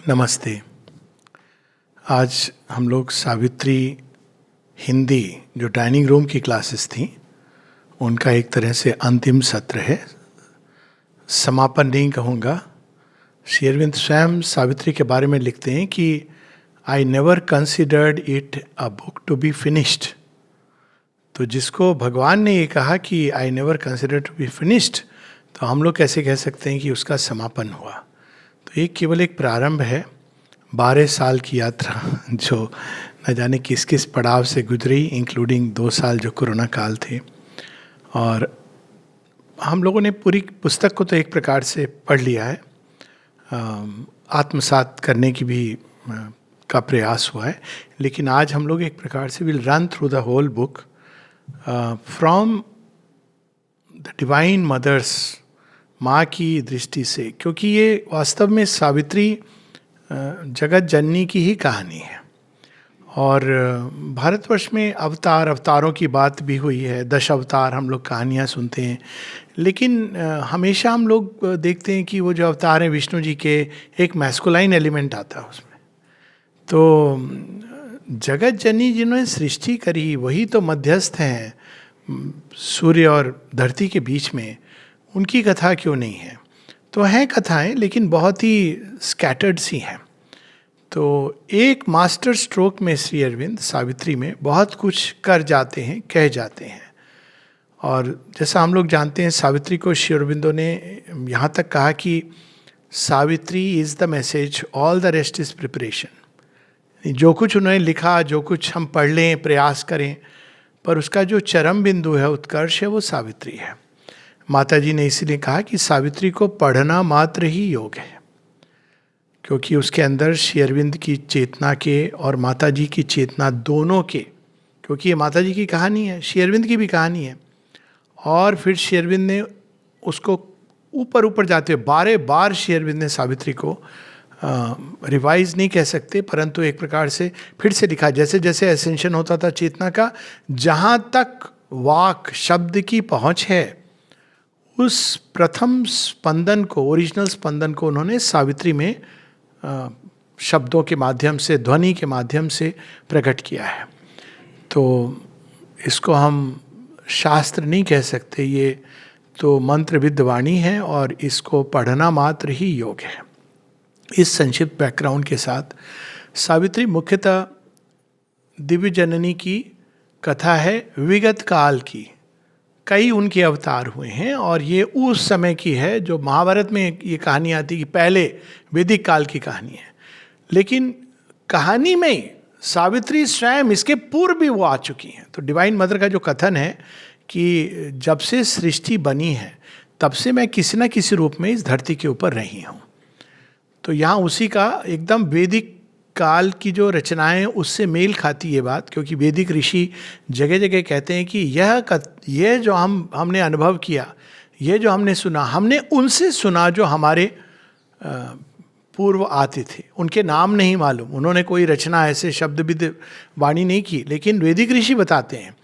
नमस्ते। आज हम लोग सावित्री हिंदी जो डाइनिंग रूम की क्लासेस थी उनका एक तरह से अंतिम सत्र है। समापन नहीं कहूँगा। श्री अरविंद स्वयं सावित्री के बारे में लिखते हैं कि I never considered it a book to be finished. तो जिसको भगवान ने ये कहा कि I never consider to be finished, तो हम लोग कैसे कह सकते हैं कि उसका समापन हुआ। तो ये केवल एक प्रारंभ है 12 साल की यात्रा जो न जाने किस किस पड़ाव से गुजरी, इंक्लूडिंग 2 साल जो कोरोना काल थे। और हम लोगों ने पूरी पुस्तक को तो एक प्रकार से पढ़ लिया है, आत्मसात करने की भी का प्रयास हुआ है, लेकिन आज हम लोग एक प्रकार से will run through the whole book from the divine mother's, माँ की दृष्टि से, क्योंकि ये वास्तव में सावित्री जगत जननी की ही कहानी है। और भारतवर्ष में अवतारों की बात भी हुई है, 10 अवतार हम लोग कहानियाँ सुनते हैं, लेकिन हमेशा हम लोग देखते हैं कि वो जो अवतार हैं विष्णु जी के, एक मैस्कुलाइन एलिमेंट आता है उसमें। तो जगत जननी जिन्होंने सृष्टि करी वही तो मध्यस्थ हैं सूर्य और धरती के बीच में, उनकी कथा क्यों नहीं है। तो हैं कथाएं, लेकिन बहुत ही स्कैटर्ड सी हैं। तो एक मास्टर स्ट्रोक में श्री अरविंद सावित्री में बहुत कुछ कर जाते हैं, कह जाते हैं। और जैसा हम लोग जानते हैं, सावित्री को श्री अरविंदो ने यहाँ तक कहा कि Savitri is the message, all the rest is preparation. जो कुछ उन्होंने लिखा, जो कुछ हम पढ़ लें, प्रयास करें, पर उसका जो चरम बिंदु है, उत्कर्ष है, वो सावित्री है। माता जी ने इसीलिए कहा कि सावित्री को पढ़ना मात्र ही योग है, क्योंकि उसके अंदर श्री अरविंद की चेतना के और माता जी की चेतना दोनों के, क्योंकि ये माता जी की कहानी है, श्री अरविंद की भी कहानी है। और फिर श्री अरविंद ने उसको ऊपर ऊपर जाते हुए 12 बार श्री अरविंद ने सावित्री को रिवाइज नहीं कह सकते, परंतु एक प्रकार से फिर से लिखा। जैसे जैसे एसेंशन होता था चेतना का, जहाँ तक वाक शब्द की पहुँच है, उस प्रथम स्पंदन को, ओरिजिनल स्पंदन को उन्होंने सावित्री में शब्दों के माध्यम से, ध्वनि के माध्यम से प्रकट किया है। तो इसको हम शास्त्र नहीं कह सकते, ये तो मंत्र विद्वाणी है और इसको पढ़ना मात्र ही योग है। इस संक्षिप्त बैकग्राउंड के साथ सावित्री मुख्यतः दिव्य जननी की कथा है, विगत काल की। कई उनके अवतार हुए हैं और ये उस समय की है जो महाभारत में ये कहानी आती है कि पहले वैदिक काल की कहानी है। लेकिन कहानी में सावित्री स्वयं इसके पूर्व भी वो आ चुकी हैं। तो डिवाइन मदर का जो कथन है कि जब से सृष्टि बनी है तब से मैं किसी न किसी रूप में इस धरती के ऊपर रही हूँ। तो यहाँ उसी का एकदम वैदिक काल की जो रचनाएं उससे मेल खाती ये बात, क्योंकि वैदिक ऋषि जगह जगह कहते हैं कि यह जो हमने अनुभव किया, ये जो हमने सुना, हमने उनसे सुना जो हमारे पूर्व आते थे। उनके नाम नहीं मालूम, उन्होंने कोई रचना ऐसे शब्द भी वाणी नहीं की, लेकिन वैदिक ऋषि बताते हैं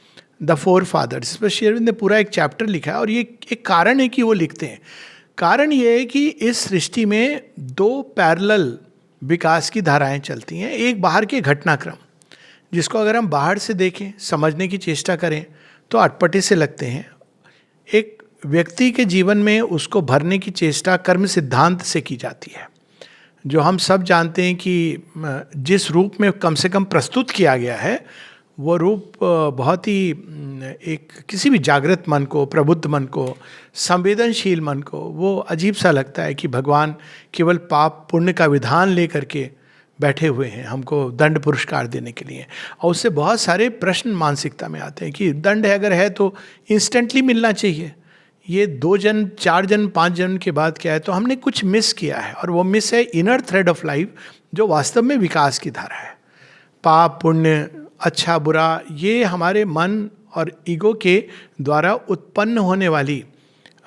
द 4 फादर्स। इस पर श्री अरविंद ने पूरा एक चैप्टर लिखा है और ये एक कारण है कि वो लिखते हैं। कारण ये है कि इस सृष्टि में 2 पैरेलल विकास की धाराएं चलती हैं। एक बाहर के घटनाक्रम, जिसको अगर हम बाहर से देखें, समझने की चेष्टा करें तो अटपटे से लगते हैं। एक व्यक्ति के जीवन में उसको भरने की चेष्टा कर्म सिद्धांत से की जाती है, जो हम सब जानते हैं कि जिस रूप में कम से कम प्रस्तुत किया गया है, वो रूप बहुत ही एक किसी भी जागृत मन को, प्रबुद्ध मन को, संवेदनशील मन को वो अजीब सा लगता है कि भगवान केवल पाप पुण्य का विधान लेकर के बैठे हुए हैं हमको दंड पुरस्कार देने के लिए। और उससे बहुत सारे प्रश्न मानसिकता में आते हैं कि दंड अगर है तो इंस्टेंटली मिलना चाहिए। ये 2 जन्म, 4 जन्म, 5 जन्म के बाद क्या है, तो हमने कुछ मिस किया है। और वो मिस है इनर थ्रेड ऑफ लाइफ, जो वास्तव में विकास की धारा है। पाप पुण्य, अच्छा बुरा, ये हमारे मन और ईगो के द्वारा उत्पन्न होने वाली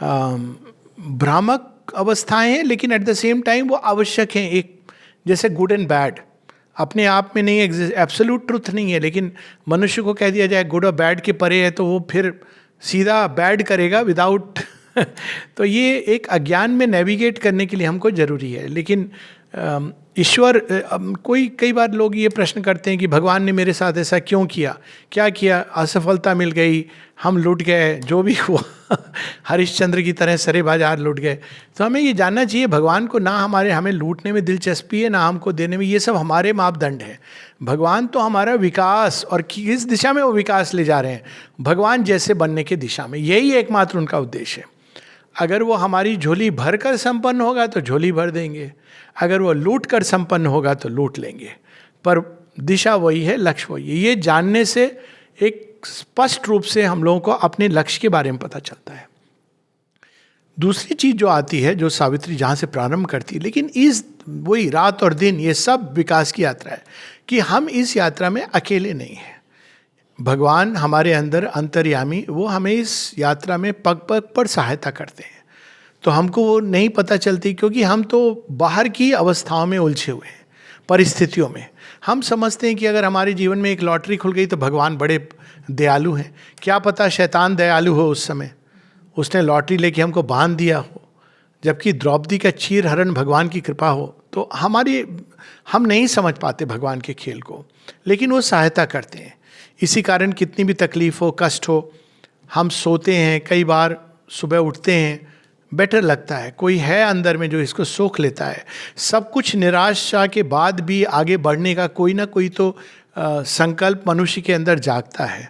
भ्रामक अवस्थाएं हैं, लेकिन एट द सेम टाइम वो आवश्यक हैं। एक जैसे गुड एंड बैड अपने आप में नहीं एग्जिस्ट, एब्सोल्यूट ट्रुथ नहीं है, लेकिन मनुष्य को कह दिया जाए गुड और बैड के परे है तो वो फिर सीधा बैड करेगा विदाउट तो ये एक अज्ञान में नेविगेट करने के लिए हमको जरूरी है। लेकिन ईश्वर कोई कई बार लोग ये प्रश्न करते हैं कि भगवान ने मेरे साथ ऐसा क्यों किया, क्या किया, असफलता मिल गई, हम लूट गए, जो भी हुआ हरिश्चंद्र की तरह सरे बाजार लूट गए। तो हमें ये जानना चाहिए भगवान को ना हमें लूटने में दिलचस्पी है, ना हमको देने में, ये सब हमारे मापदंड है। भगवान तो हमारा विकास, और किस दिशा में वो विकास ले जा रहे हैं, भगवान जैसे बनने की दिशा में, यही एकमात्र उनका उद्देश्य है। अगर वो हमारी झोली भर कर संपन्न होगा तो झोली भर देंगे, अगर वो लूट कर संपन्न होगा तो लूट लेंगे, पर दिशा वही है, लक्ष्य वही है। ये जानने से एक स्पष्ट रूप से हम लोगों को अपने लक्ष्य के बारे में पता चलता है। दूसरी चीज जो आती है, जो सावित्री जहाँ से प्रारंभ करती है, लेकिन इस वही रात और दिन, ये सब विकास की यात्रा है कि हम इस यात्रा में अकेले नहीं हैं। भगवान हमारे अंदर अंतर्यामी, वो हमें इस यात्रा में पग पग पर सहायता करते हैं। तो हमको वो नहीं पता चलती, क्योंकि हम तो बाहर की अवस्थाओं में उलझे हुए हैं, परिस्थितियों में। हम समझते हैं कि अगर हमारे जीवन में एक लॉटरी खुल गई तो भगवान बड़े दयालु हैं। क्या पता शैतान दयालु हो उस समय, उसने लॉटरी लेके हमको बांध दिया हो, जबकि द्रौपदी का चीर हरण भगवान की कृपा हो। तो हम नहीं समझ पाते भगवान के खेल को, लेकिन वो सहायता करते हैं। इसी कारण कितनी भी तकलीफ हो, कष्ट हो, हम सोते हैं, कई बार सुबह उठते हैं, बेटर लगता है, कोई है अंदर में जो इसको सोख लेता है। सब कुछ निराशा के बाद भी आगे बढ़ने का कोई ना कोई तो संकल्प मनुष्य के अंदर जागता है।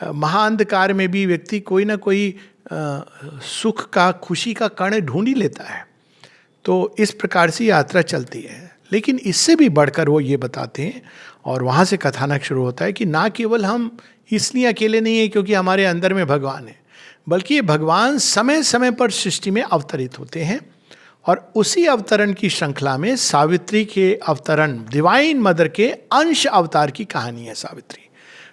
महाअंधकार में भी व्यक्ति कोई ना कोई सुख का, खुशी का कण ढूंढ ही लेता है। तो इस प्रकार से यात्रा चलती है। लेकिन इससे भी बढ़कर वो ये बताते हैं, और वहाँ से कथानक शुरू होता है कि ना केवल हम इसलिए अकेले नहीं हैं क्योंकि हमारे अंदर में भगवान है, बल्कि ये भगवान समय समय पर सृष्टि में अवतरित होते हैं। और उसी अवतरण की श्रृंखला में सावित्री के अवतरण, डिवाइन मदर के अंश अवतार की कहानी है सावित्री।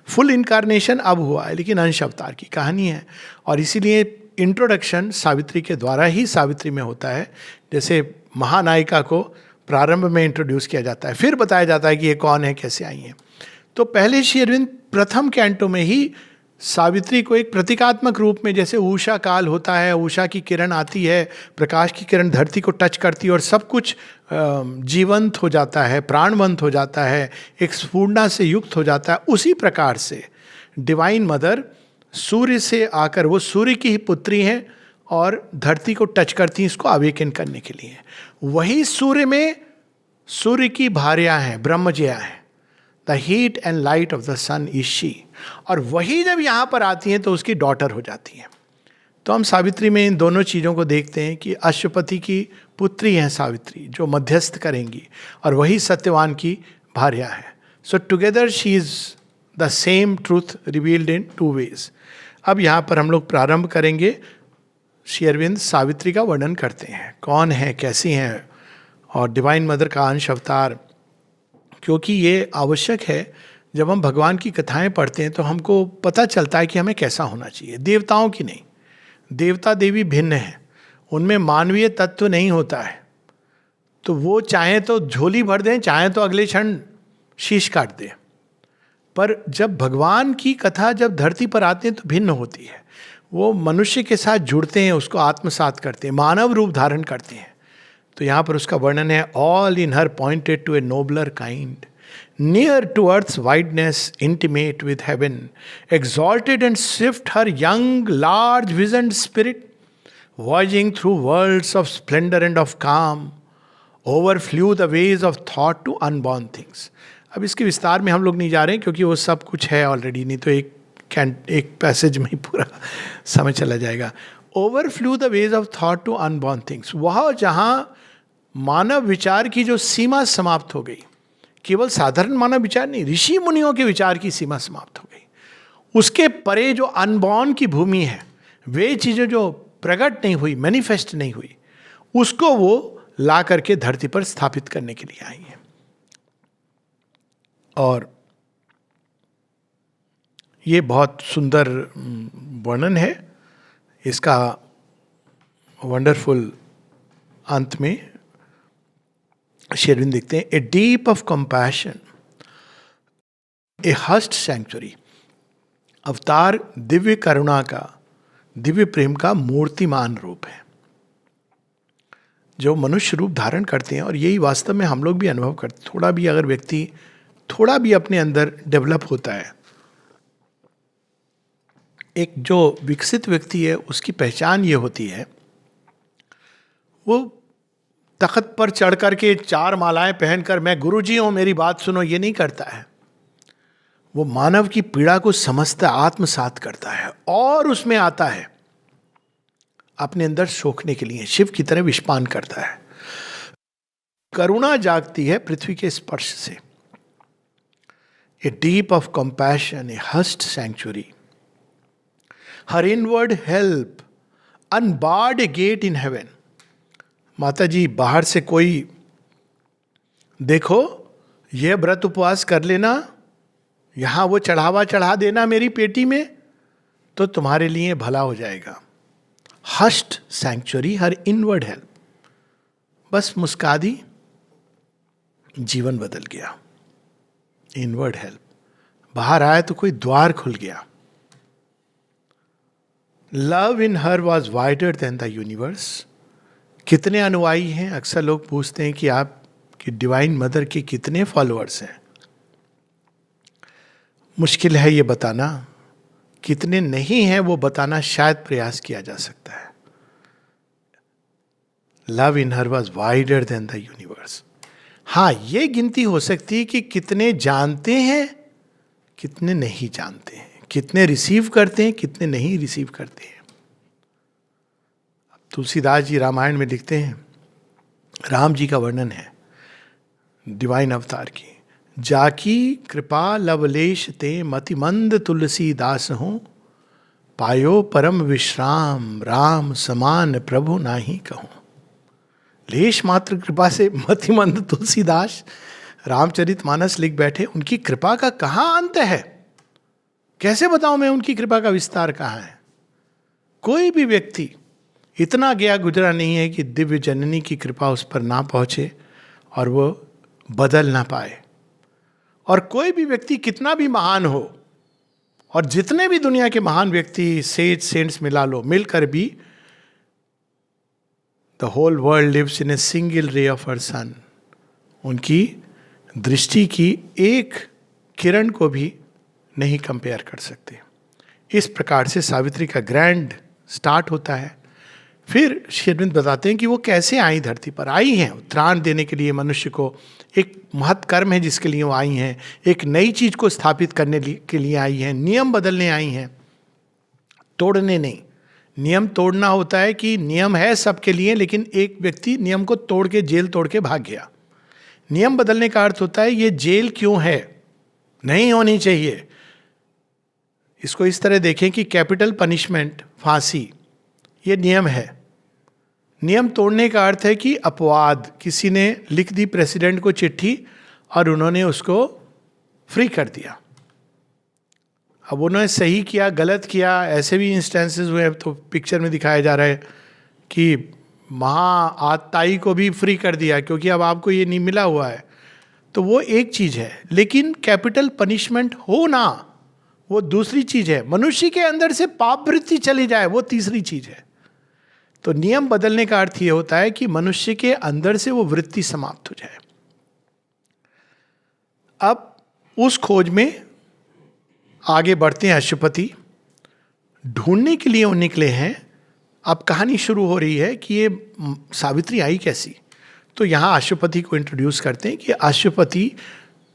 फुल इनकारनेशन अब हुआ है, लेकिन अंश अवतार की कहानी है। और इसीलिए इंट्रोडक्शन सावित्री के द्वारा ही सावित्री में होता है। जैसे महानायिका को प्रारंभ में इंट्रोड्यूस किया जाता है, फिर बताया जाता है कि ये कौन है, कैसे आई है। तो पहले श्री अरविंद प्रथम कैंटो में ही सावित्री को एक प्रतीकात्मक रूप में, जैसे उषा काल होता है, उषा की किरण आती है, प्रकाश की किरण धरती को टच करती है और सब कुछ जीवंत हो जाता है, प्राणवंत हो जाता है, एक स्फूर्णा से युक्त हो जाता है। उसी प्रकार से डिवाइन मदर सूर्य से आकर, वो सूर्य की ही पुत्री हैं और धरती को टच करती हैं, इसको अवेकन करने के लिए। वही सूर्य में सूर्य की भार्या हैं, ब्रह्मजया हैं। The heat and light of the sun is she. और वही जब यहाँ पर आती हैं तो उसकी डॉटर हो जाती हैं। तो हम सावित्री में इन दोनों चीज़ों को देखते हैं कि अश्वपति की पुत्री हैं सावित्री, जो मध्यस्थ करेंगी, और वही सत्यवान की भार्या है। So together she is the same truth revealed in two ways. अब यहाँ पर हम लोग प्रारंभ करेंगे। श्री अरविंद सावित्री का वर्णन करते हैं, कौन है, कैसी हैं, और डिवाइन मदर का अंश अवतार। क्योंकि ये आवश्यक है, जब हम भगवान की कथाएं पढ़ते हैं तो हमको पता चलता है कि हमें कैसा होना चाहिए। देवताओं की नहीं, देवता देवी भिन्न हैं, उनमें मानवीय तत्व नहीं होता है। तो वो चाहें तो झोली भर दें, चाहें तो अगले क्षण शीश काट दें। पर जब भगवान की कथा जब धरती पर आते हैं तो भिन्न होती है। वो मनुष्य के साथ जुड़ते हैं, उसको आत्मसात करते हैं, मानव रूप धारण करते हैं। तो यहाँ पर उसका वर्णन है, all in her pointed to a nobler kind, near to earth's wideness, intimate with heaven, exalted and swift her young, large visioned spirit, voyaging through worlds of splendor and of calm, overflew the ways of thought to unborn things. अब इसके विस्तार में हम लोग नहीं जा रहे हैं, क्योंकि वो सब कुछ है ऑलरेडी, नहीं तो एक पैसेज में ही पूरा समय चला जाएगा। Overflew the wedge of thought to unborn things, वह जहाँ मानव विचार की जो सीमा समाप्त हो गई, केवल साधारण मानव विचार नहीं, ऋषि मुनियों के विचार की सीमा समाप्त हो गई, उसके परे जो अनबॉर्न की भूमि है, वे चीज़ें जो प्रकट नहीं हुई, मैनिफेस्ट नहीं हुई, उसको वो ला करके धरती पर स्थापित करने के लिए आई है। और ये बहुत सुंदर वर्णन है इसका। वंडरफुल अंत में श्री अरविंद लिखते हैं, a deep of compassion, a hushed sanctuary. अवतार दिव्य करुणा का, दिव्य प्रेम का मूर्तिमान रूप है। जो मनुष्य रूप धारण करते हैं, और यही वास्तव में हम लोग भी अनुभव करते हैं। थोड़ा भी अगर व्यक्ति थोड़ा भी अपने अंदर डेवलप होता है, एक जो विकसित व्यक्ति है उसकी पहचान ये होती है, वो तख्त पर चढ़ करके 4 मालाएं पहनकर मैं गुरुजी हूं मेरी बात सुनो ये नहीं करता है। वो मानव की पीड़ा को समझता, आत्मसात करता है और उसमें आता है अपने अंदर सोखने के लिए, शिव की तरह विषपान करता है। करुणा जागती है पृथ्वी के स्पर्श से। A deep of compassion, a hushed sanctuary, her inward help unbarred a gate in heaven. माता जी बाहर से कोई देखो ये व्रत उपवास कर लेना, यहां वो चढ़ावा चढ़ा देना मेरी पेटी में, तो तुम्हारे लिए भला हो जाएगा। हस्ट सैंक्चुरी, हर इनवर्ड हेल्प। बस मुस्का दी, जीवन बदल गया। इनवर्ड हेल्प, बाहर आया तो कोई द्वार खुल गया। Love in her was wider than the universe. कितने अनुयायी हैं? अक्सर लोग पूछते हैं कि आपकी डिवाइन मदर के कितने फॉलोअर्स हैं। मुश्किल है ये बताना, कितने नहीं हैं वो बताना शायद प्रयास किया जा सकता है। Love in her was wider than the universe. हाँ, ये गिनती हो सकती है कि कितने जानते हैं, कितने नहीं जानते हैं, कितने रिसीव करते हैं, कितने नहीं रिसीव करते हैं। तुलसीदास जी रामायण में लिखते हैं, राम जी का वर्णन है डिवाइन अवतार की। जाकी कृपा लवलेश ते मतिमंद तुलसीदास हूं, पायो परम विश्राम राम समान प्रभु नाही कहूं। लेश मात्र कृपा से मतिमंद तुलसीदास रामचरितमानस लिख बैठे, उनकी कृपा का कहां अंत है? कैसे बताऊं मैं उनकी कृपा का विस्तार कहां है? कोई भी व्यक्ति इतना गया गुजरा नहीं है कि दिव्य जननी की कृपा उस पर ना पहुंचे और वो बदल ना पाए। और कोई भी व्यक्ति कितना भी महान हो, और जितने भी दुनिया के महान व्यक्ति सेज सेंट्स मिला लो, मिलकर भी the whole world lives in a single ray of her sun. उनकी दृष्टि की एक किरण को भी नहीं कंपेयर कर सकते। इस प्रकार से सावित्री का ग्रैंड स्टार्ट होता है। फिर श्री अरविंद बताते हैं कि वो कैसे आई, धरती पर आई हैं त्राण देने के लिए मनुष्य को। एक महत् कर्म है जिसके लिए वो आई हैं, एक नई चीज को स्थापित करने के लिए आई हैं, नियम बदलने आई हैं, तोड़ने नहीं। नियम तोड़ना होता है कि नियम है सबके लिए, लेकिन एक व्यक्ति नियम को तोड़ के, जेल तोड़ के भाग गया। नियम बदलने का अर्थ होता है ये जेल क्यों है, नहीं होनी चाहिए। इसको इस तरह देखें कि कैपिटल पनिशमेंट फांसी ये नियम है। नियम तोड़ने का अर्थ है कि अपवाद, किसी ने लिख दी प्रेसिडेंट को चिट्ठी और उन्होंने उसको फ्री कर दिया। अब उन्होंने सही किया गलत किया, ऐसे भी इंस्टेंसेस हुए। तो पिक्चर में दिखाया जा रहा है कि महाआताई को भी फ्री कर दिया क्योंकि अब आपको ये नहीं मिला हुआ है। तो वो एक चीज है, लेकिन कैपिटल पनिशमेंट होना वो दूसरी चीज है। मनुष्य के अंदर से पाप वृत्ति चली जाए वो तीसरी चीज है। तो नियम बदलने का अर्थ ये होता है कि मनुष्य के अंदर से वो वृत्ति समाप्त हो जाए। अब उस खोज में आगे बढ़ते हैं। अशुपति ढूंढने के लिए वो निकले हैं। अब कहानी शुरू हो रही है कि ये सावित्री आई कैसी। तो यहाँ अशुपति को इंट्रोड्यूस करते हैं कि अशुपति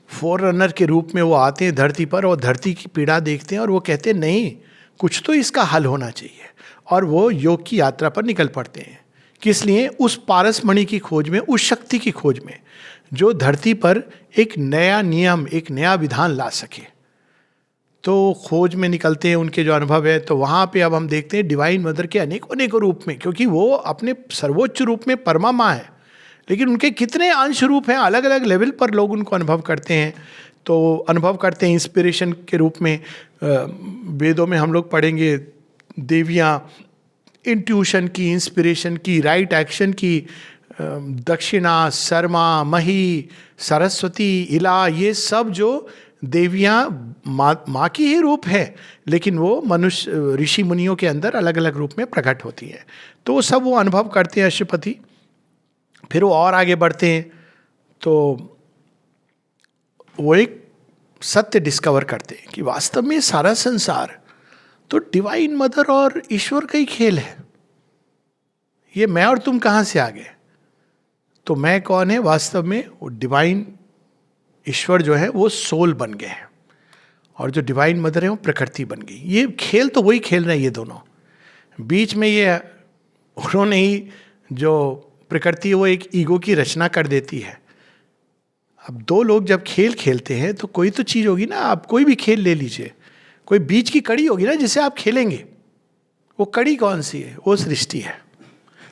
फोररनर के रूप में वो आते हैं धरती पर और धरती की पीड़ा देखते हैं और वो कहते हैं नहीं, कुछ तो इसका हल होना चाहिए। और वो योग की यात्रा पर निकल पड़ते हैं। किस लिए? उस पारसमणि की खोज में, उस शक्ति की खोज में जो धरती पर एक नया नियम, एक नया विधान ला सके। तो खोज में निकलते हैं, उनके जो अनुभव है। तो वहाँ पे अब हम देखते हैं डिवाइन मदर के अनेकों अनेकों रूप में, क्योंकि वो अपने सर्वोच्च रूप में परमा माँ है, लेकिन उनके कितने अंश रूप हैं, अलग अलग लेवल पर लोग उनको अनुभव करते हैं। तो अनुभव करते हैं इंस्पिरेशन के रूप में। वेदों में हम लोग पढ़ेंगे देवियाँ इंट्यूशन की, इंस्पिरेशन की, राइट एक्शन की, दक्षिणा, शर्मा, मही, सरस्वती, इला, ये सब जो देवियाँ माँ की ही रूप है, लेकिन वो मनुष्य ऋषि मुनियों के अंदर अलग अलग रूप में प्रकट होती है। तो सब वो अनुभव करते हैं अशुपति। फिर वो और आगे बढ़ते हैं तो वो एक सत्य डिस्कवर करते हैं कि वास्तव में सारा संसार तो डिवाइन मदर और ईश्वर का ही खेल है। ये मैं और तुम कहाँ से आ गए? तो मैं कौन है? वास्तव में वो डिवाइन ईश्वर जो है वो सोल बन गए हैं, और जो डिवाइन मदर है वो प्रकृति बन गई। ये खेल तो वही खेल रहे हैं ये दोनों। बीच में ये उन्होंने ही जो प्रकृति है वो एक ईगो की रचना कर देती है। अब दो लोग जब खेल खेलते हैं तो कोई तो चीज़ होगी ना। आप कोई भी खेल ले लीजिए, कोई बीच की कड़ी होगी ना जिसे आप खेलेंगे। वो कड़ी कौन सी है? वो सृष्टि है।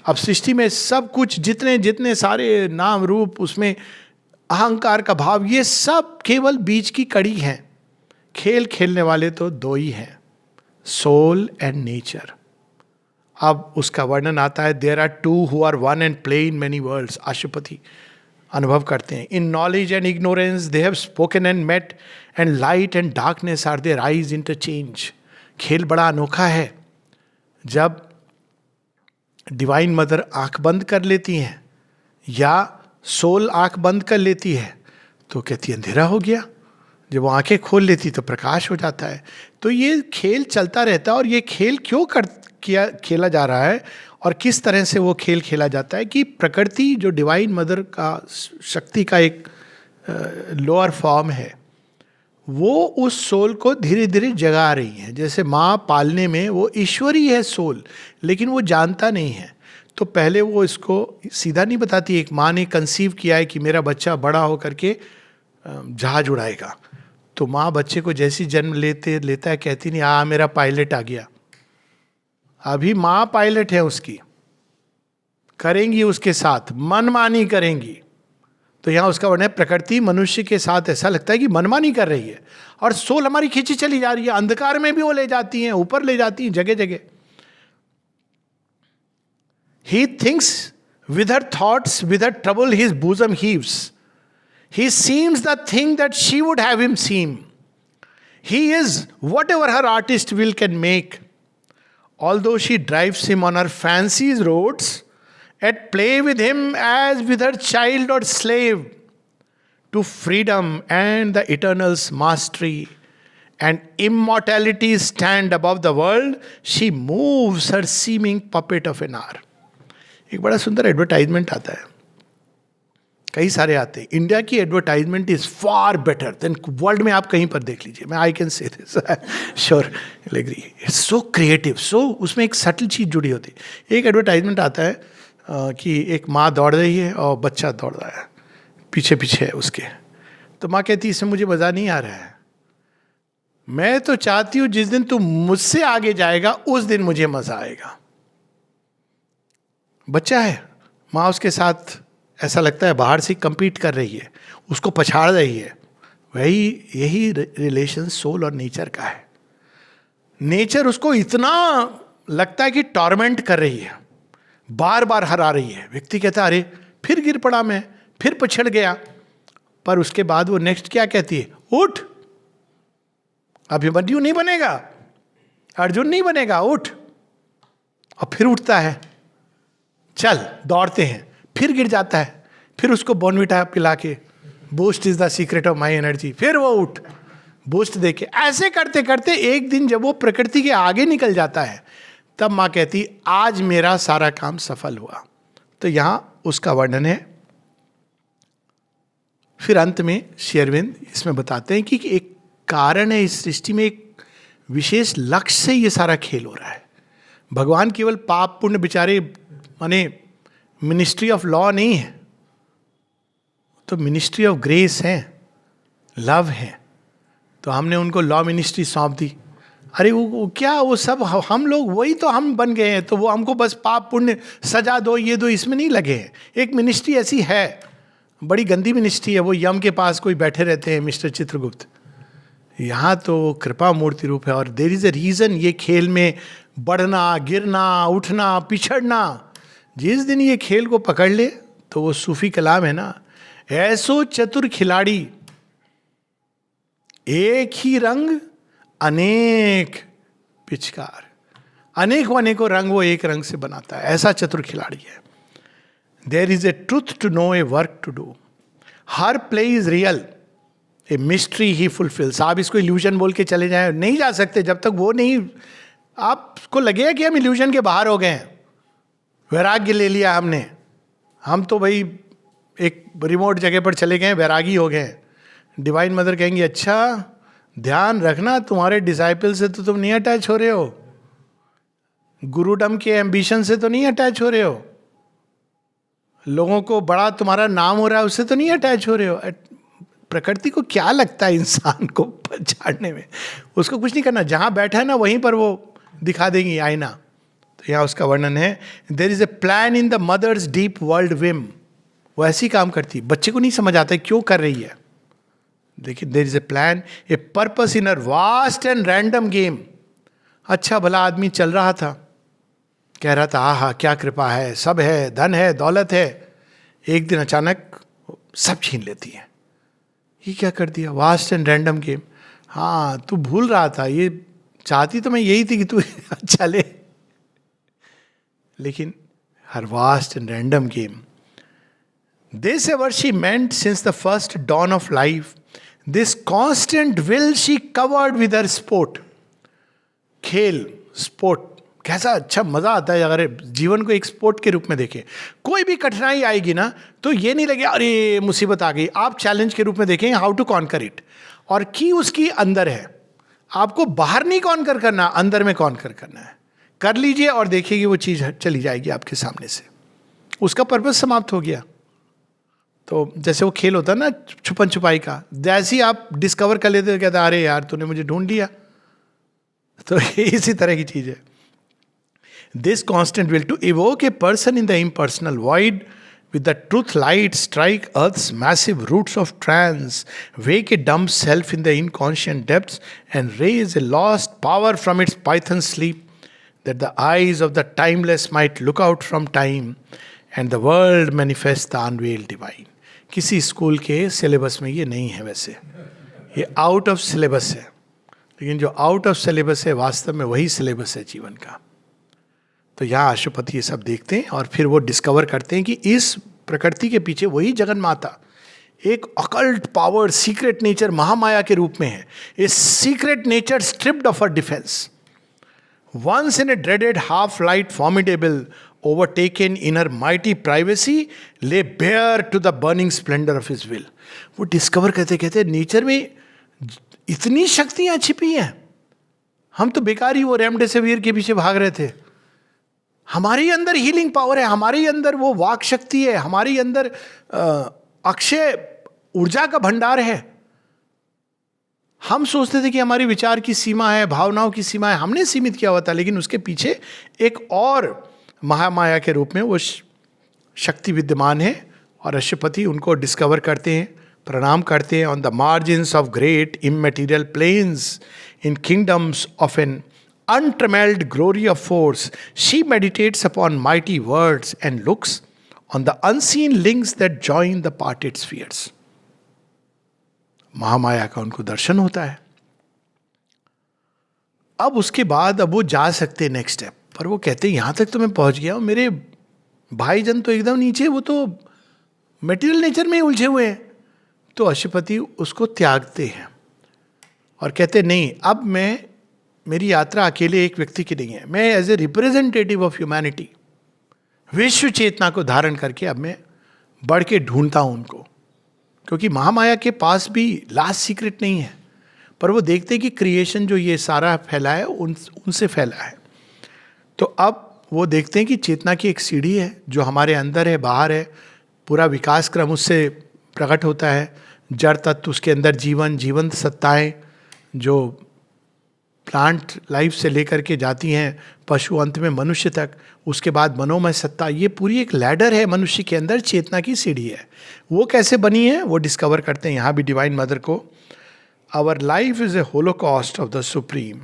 अब सृष्टि में सब कुछ, जितने जितने सारे नाम रूप, उसमें अहंकार का भाव, ये सब केवल बीच की कड़ी हैं। खेल खेलने वाले तो दो ही हैं, सोल एंड नेचर। अब उसका वर्णन आता है, there are two who are one and play in many worlds. Ashwapati अनुभव करते हैं, in knowledge and ignorance they have spoken and met, and light and darkness are their eyes' interchange. खेल बड़ा अनोखा है। जब डिवाइन मदर आंख बंद कर लेती हैं या सोल आंख बंद कर लेती है तो कहती है अंधेरा हो गया। जब वो आंखें खोल लेती तो प्रकाश हो जाता है। तो ये खेल चलता रहता है। और ये खेल क्यों खेला जा रहा है और किस तरह से वो खेल खेला जाता है कि प्रकृति जो डिवाइन मदर का शक्ति का एक लोअर फॉर्म है, वो उस सोल को धीरे धीरे जगा रही है। जैसे माँ पालने में वो ईश्वरी है सोल, लेकिन वो जानता नहीं है। तो पहले वो इसको सीधा नहीं बताती। एक माँ ने कंसीव किया है कि मेरा बच्चा बड़ा हो करके जहाज उड़ाएगा, तो माँ बच्चे को जैसी जन्म लेता है कहती नहीं मेरा पायलट आ गया। अभी माँ पायलट है उसकी, करेंगी उसके साथ मनमानी करेंगी। तो यहाँ उसका वर्णन है, प्रकृति मनुष्य के साथ ऐसा लगता है कि मनमानी कर रही है, और सोल हमारी खींची चली जा रही है। अंधकार में भी वो ले जाती हैं, ऊपर ले जाती हैं, जगह जगह। He thinks with her thoughts, with her trouble his bosom heaves. He seems the thing that she would have him seem. He is whatever her artist will can make. Although she drives him on her fancy's roads, at play with him as with her child or slave, to freedom and the eternal's mastery and immortality stand above the world, she moves her seeming puppet of an hour. एक बड़ा सुंदर advertisement आता है, कई सारे आते हैं। India की advertisement is far better than world में आप कहीं पर देख लीजिए। मैं I can say this sure agree, it's so creative, so उसमें एक सटल चीज जुड़ी होती है। एक एडवर्टाइजमेंट आता है कि एक माँ दौड़ रही है और बच्चा दौड़ रहा है, पीछे पीछे है उसके। तो माँ कहती है इसमें मुझे मज़ा नहीं आ रहा है, मैं तो चाहती हूँ जिस दिन तू मुझसे आगे जाएगा उस दिन मुझे मज़ा आएगा। बच्चा है, माँ उसके साथ ऐसा लगता है बाहर से कंपीट कर रही है, उसको पछाड़ रही है। यही रिलेशन सोल और नेचर का है। नेचर उसको इतना लगता है कि टॉर्मेंट कर रही है, बार बार हरा रही है। व्यक्ति कहता है अरे फिर गिर पड़ा मैं, फिर पछड़ गया। पर उसके बाद वो नेक्स्ट क्या कहती है, उठ, अभिमन्यु नहीं बनेगा, अर्जुन नहीं बनेगा, उठ। और फिर उठता है, चल दौड़ते हैं, फिर गिर जाता है, फिर उसको बॉर्नविटा पिला के, boost is the secret of my energy, फिर वो उठ, बूस्ट दे के। ऐसे करते करते एक दिन जब वो प्रकृति के आगे निकल जाता है, तब माँ कहती आज मेरा सारा काम सफल हुआ। तो यहां उसका वर्णन है। फिर अंत में श्री अरविंद इसमें बताते हैं कि एक कारण है इस सृष्टि में, एक विशेष लक्ष्य से ये सारा खेल हो रहा है। भगवान केवल पाप पुण्य बेचारे माने मिनिस्ट्री ऑफ लॉ नहीं है, तो मिनिस्ट्री ऑफ ग्रेस है, लव है। तो हमने उनको लॉ मिनिस्ट्री सौंप दी। अरे वो क्या, वो सब हम लोग वही तो हम बन गए हैं, तो वो हमको बस पाप पुण्य सजा दो, ये दो, इसमें नहीं लगे हैं। एक मिनिस्ट्री ऐसी है, बड़ी गंदी मिनिस्ट्री है, वो यम के पास कोई बैठे रहते हैं मिस्टर चित्रगुप्त। यहाँ तो कृपा मूर्ति रूप है। और देयर इज अ रीजन ये खेल में बढ़ना, गिरना, उठना, पिछड़ना। जिस दिन ये खेल को पकड़ ले तो वो सूफी कलाम है ना, ऐसो चतुर खिलाड़ी एक ही रंग अनेक पिचकार। अनेकों रंग वो एक रंग से बनाता है, ऐसा चतुर खिलाड़ी है। There is a truth to know, a work to do. Her play is real, a mystery he fulfils. आप इसको इल्यूजन बोल के चले जाएं, नहीं जा सकते जब तक वो नहीं, आपको लगेगा कि हम इल्यूजन के बाहर हो गए हैं, वैराग्य ले लिया हमने, हम तो भाई एक रिमोट जगह पर चले गए, वैरागी हो गए. डिवाइन मदर कहेंगी अच्छा ध्यान रखना, तुम्हारे डिसाइपल से तो तुम नहीं अटैच हो रहे हो, गुरुडम के एम्बिशन से तो नहीं अटैच हो रहे हो, लोगों को बड़ा तुम्हारा नाम हो रहा है उससे तो नहीं अटैच हो रहे हो. प्रकृति को क्या लगता है इंसान को पहचानने में, उसको कुछ नहीं करना, जहां बैठा है ना वहीं पर वो दिखा देंगी आईना. तो यहाँ उसका वर्णन है, there is a plan in the mother's deep world whim. वो ऐसी काम करती है, बच्चे को नहीं समझ आता है क्यों कर रही है. देखिए, there is a plan, a purpose in her vast and random game. अच्छा भला आदमी चल रहा था, कह रहा था आहा क्या कृपा है, सब है, धन है, दौलत है. एक दिन अचानक सब छीन लेती है. ये क्या कर दिया, वास्ट एंड रैंडम गेम. हाँ तू भूल रहा था, ये चाहती तो मैं यही थी कि तू चले, लेकिन हर vast and random game. This ever she meant since the first dawn of life, this constant will she covered with her sport. खेल, स्पोर्ट, कैसा अच्छा मजा आता है अगर जीवन को एक स्पोर्ट के रूप में देखें. कोई भी कठिनाई आएगी ना तो ये नहीं लगे अरे मुसीबत आ गई, आप चैलेंज के रूप में देखें हाउ टू कॉन्कर इट. और की उसकी अंदर है, आपको बाहर नहीं कॉन्कर करना, अंदर में कॉन्कर करना है. कर लीजिए और देखिए वो चीज़ चली जाएगी आपके सामने से, उसका पर्पस समाप्त हो गया. तो जैसे वो खेल होता है ना छुपन छुपाई का, जैसे ही आप डिस्कवर कर लेते हो कहते अरे यार तूने मुझे ढूंढ लिया. तो इसी तरह की चीज है. This constant will to evoke a person in the impersonal void with the truth light strike earth's massive roots of trance, wake a dumb self in the inconscient depths and raise a lost power from its python sleep, that the eyes of the timeless might look out from time and the world manifest the unveiled divine. किसी school के syllabus में ये नहीं है, वैसे ये out of syllabus है, लेकिन जो आउट ऑफ सिलेबस है वास्तव में वही सिलेबस है जीवन का. तो यहाँ अशुपति ये सब देखते हैं और फिर वो डिस्कवर करते हैं कि इस प्रकृति के पीछे वही जगन माता एक अकल्ट पावर, सीक्रेट नेचर महामाया के रूप में है. A secret nature stripped of her defence, once in a dreaded half-light formidable, overtaken in her mighty privacy, lay bare to the burning splendor of his will. वो discover करते कहते nature में इतनी शक्तियां छिपी हैं, हम तो बेकार ही वो रेमडेसिविर के पीछे भाग रहे थे. हमारे अंदर हीलिंग पावर है, हमारे अंदर वो वाक शक्ति है, हमारे अंदर अक्षय ऊर्जा का भंडार है. हम सोचते थे कि हमारी विचार की सीमा है, भावनाओं की सीमा है, हमने सीमित किया हुआ था, लेकिन उसके पीछे एक और महामाया के रूप में वो शक्ति विद्यमान है. और अशुपति उनको डिस्कवर करते हैं, प्रणाम करते हैं. On the margins of great immaterial planes in kingdoms of an untrammelled glory of force, she meditates upon mighty words and looks on the unseen links that join the parted spheres. Mahamaya का उनको दर्शन होता है. अब उसके बाद अब वो जा सकते नेक्स्ट स्टेप पर. वो कहते हैं यहां तक तो मैं पहुंच गया हूं, मेरे भाईजन तो एकदम नीचे, वो तो मटेरियल नेचर में ही उलझे हुए हैं. तो अशुपति उसको त्यागते हैं और कहते नहीं, अब मैं, मेरी यात्रा अकेले एक व्यक्ति की नहीं है, मैं as a representative of humanity विश्व चेतना को धारण करके अब मैं बढ़ के ढूंढता हूं उनको. क्योंकि महामाया के पास भी लास्ट सीक्रेट नहीं है, पर वो देखते हैं कि क्रिएशन जो ये सारा फैला है उनसे फैला है. तो अब वो देखते हैं कि चेतना की एक सीढ़ी है जो हमारे अंदर है, बाहर है, पूरा विकास क्रम उससे प्रकट होता है. जड़ तत्व, उसके अंदर जीवन, जीवंत सत्ताएं जो प्लांट लाइफ से लेकर के जाती हैं पशु, अंत में मनुष्य तक, उसके बाद मनोमय सत्ता, ये पूरी एक लैडर है मनुष्य के अंदर, चेतना की सीढ़ी है. वो कैसे बनी है वो डिस्कवर करते हैं यहाँ भी डिवाइन मदर को. Our life is a holocaust of the supreme.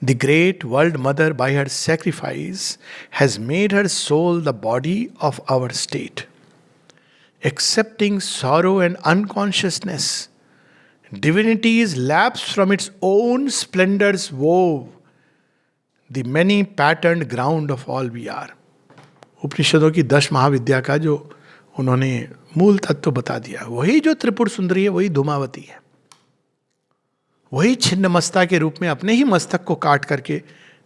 The great world mother by her sacrifice has made her soul the body of our state. Accepting sorrow and unconsciousness, divinity's lapse from its own splendors wove the many patterned ground of all we are. उपनिषदों की 10 महाविद्या का जो उन्होंने मूल तत्व बता दिया। वही जो त्रिपुर सुंदरी है, वही धूमावती है, वही छिन्नमस्ता के रूप में अपने ही मस्तक को काट करके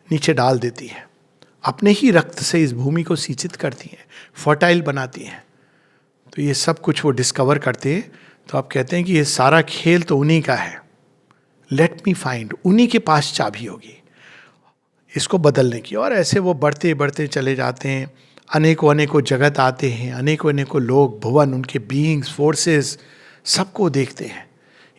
नीचे डाल देती है, अपने ही रक्त से इस भूमि को सिंचित करती हैं, फर्टाइल बनाती हैं। तो ये सब कुछ वो डिस्कवर करते हैं। तो आप कहते हैं कि ये सारा खेल तो उन्हीं का है, लेट मी फाइंड, उन्हीं के पास चाबी होगी इसको बदलने की। और ऐसे वो बढ़ते बढ़ते चले जाते हैं, अनेकों अनेकों जगत आते हैं, अनेकों अनेकों लोग, भुवन, उनके बीइंग्स, फोर्सेस, सबको देखते हैं।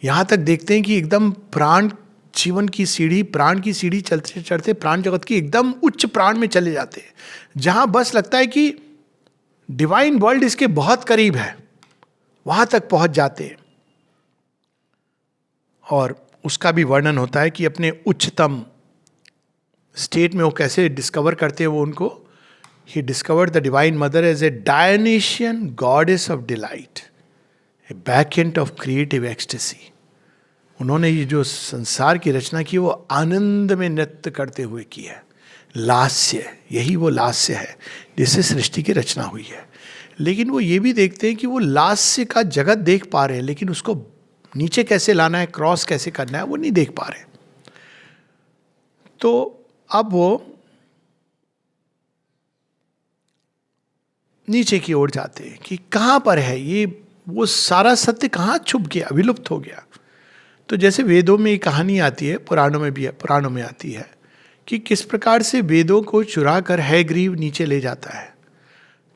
यहाँ तक देखते हैं कि एकदम प्राण जीवन की सीढ़ी, प्राण की सीढ़ी चलते चढ़ते प्राण जगत की एकदम उच्च प्राण में चले जाते हैं, जहाँ बस लगता है कि डिवाइन वर्ल्ड इसके बहुत करीब है, वहाँ तक पहुँच जाते हैं। और उसका भी वर्णन होता है कि अपने उच्चतम स्टेट में वो कैसे डिस्कवर करते हैं वो उनको। He discovered the divine mother as a Dionysian goddess of delight, a bacchant of creative ecstasy. उन्होंने ये जो संसार की रचना की वो आनंद में नृत्य करते हुए की है। लास्य, यही वो लास्य है जिससे सृष्टि की रचना हुई है। लेकिन वो ये भी देखते हैं कि वो लास्य का जगत देख पा रहे हैं, लेकिन उसको नीचे कैसे लाना है, क्रॉस कैसे करना है, वो नहीं देख पा रहे। तो अब वो नीचे की ओर जाते हैं कि कहाँ पर है ये, वो सारा सत्य कहाँ छुप गया, विलुप्त हो गया। तो जैसे वेदों में ये कहानी आती है, पुराणों में भी, पुराणों में आती है कि किस प्रकार से वेदों को चुरा कर हैग्रीव नीचे ले जाता है।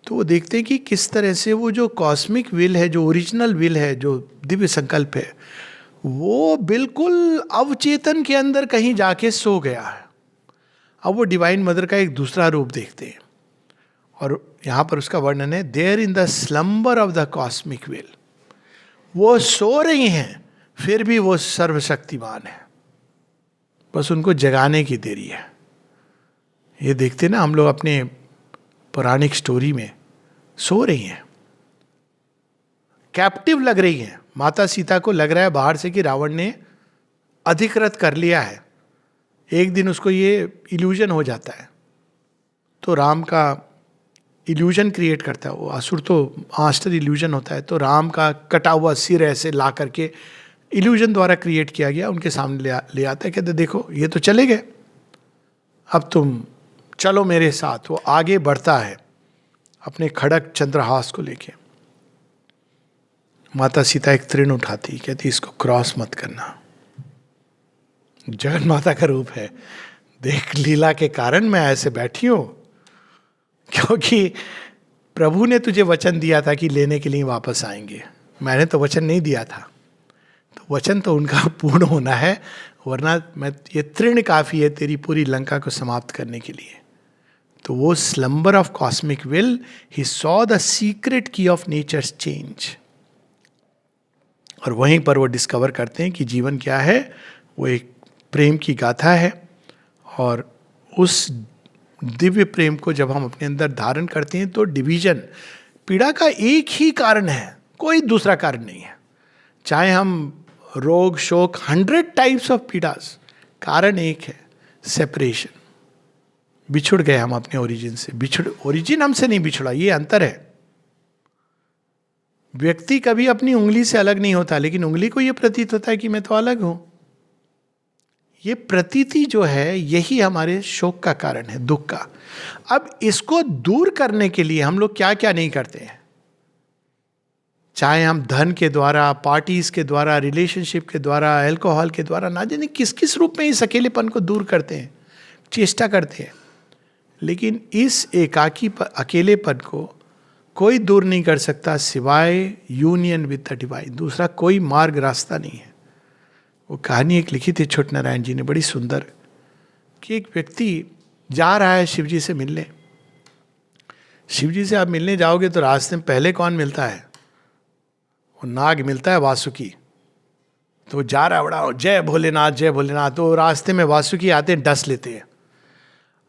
तो वो देखते हैं कि किस तरह से वो जो कॉस्मिक विल है, जो ओरिजिनल विल है, जो दिव्य संकल्प है, वो बिल्कुल अवचेतन के अंदर कहीं जाके सो गया है। अब वो डिवाइन मदर का एक दूसरा रूप देखते हैं, और यहाँ पर उसका वर्णन है, there in the slumber of the cosmic will. वो सो रही हैं, फिर भी वो सर्वशक्तिमान है, बस उनको जगाने की देरी है। ये देखते ना हम लोग अपने पौराणिक स्टोरी में, सो रही हैं, कैप्टिव लग रही हैं। माता सीता को लग रहा है बाहर से कि रावण ने अधिकृत कर लिया है। एक दिन उसको ये इल्यूजन हो जाता है, तो राम का इल्यूजन क्रिएट करता है वो असुर, तो मास्टर इल्यूजन होता है। तो राम का कटा हुआ सिर ऐसे ला करके इल्यूजन द्वारा क्रिएट किया गया उनके सामने ले आता है। कहते देखो ये तो चले गए, अब तुम चलो मेरे साथ। वो आगे बढ़ता है अपने खड़क चंद्रहास को लेके। माता सीता एक तृण उठाती, कहती इसको क्रॉस मत करना, जगन माता का रूप है, देख लीला के कारण मैं ऐसे बैठी हूं, क्योंकि प्रभु ने तुझे वचन दिया था कि लेने के लिए वापस आएंगे। मैंने तो वचन नहीं दिया था, तो वचन तो उनका पूर्ण होना है, वरना मैं ये तृण काफी है तेरी पूरी लंका को समाप्त करने के लिए। तो वो slumber of cosmic will, he saw the secret की ऑफ नेचर्स चेंज। और वहीं पर वो डिस्कवर करते हैं कि जीवन क्या है, वो एक प्रेम की गाथा है। और उस दिव्य प्रेम को जब हम अपने अंदर धारण करते हैं तो डिवीजन, पीड़ा का एक ही कारण है, कोई दूसरा कारण नहीं है। चाहे हम रोग शोक 100 टाइप्स ऑफ पीड़ास, कारण एक है, सेपरेशन। बिछुड़ गए हम अपने ओरिजिन से, ओरिजिन हमसे नहीं बिछुड़ा, ये अंतर है। व्यक्ति कभी अपनी उंगली से अलग नहीं होता, लेकिन उंगली को यह प्रतीत होता है कि मैं तो अलग हूं। ये प्रतीति जो है यही हमारे शोक का कारण है, दुख का। अब इसको दूर करने के लिए हम लोग क्या क्या नहीं करते हैं, चाहे हम धन के द्वारा, पार्टीज के द्वारा, रिलेशनशिप के द्वारा, अल्कोहल के द्वारा, ना जाने किस किस रूप में इस अकेलेपन को दूर करते हैं, चेष्टा करते हैं। लेकिन इस अकेलेपन को कोई दूर नहीं कर सकता सिवाय यूनियन विद द डिवाइन। दूसरा कोई मार्ग रास्ता नहीं है। वो कहानी एक लिखी थी छोट नारायण जी ने, बड़ी सुंदर, कि एक व्यक्ति जा रहा है शिव जी से मिलने। शिव जी से आप मिलने जाओगे तो रास्ते में पहले कौन मिलता है, वो नाग मिलता है, वासुकी। तो वो जा रहा है बड़ा, जय भोलेनाथ जय भोलेनाथ। तो रास्ते में वासुकी आते हैं, डस लेते हैं।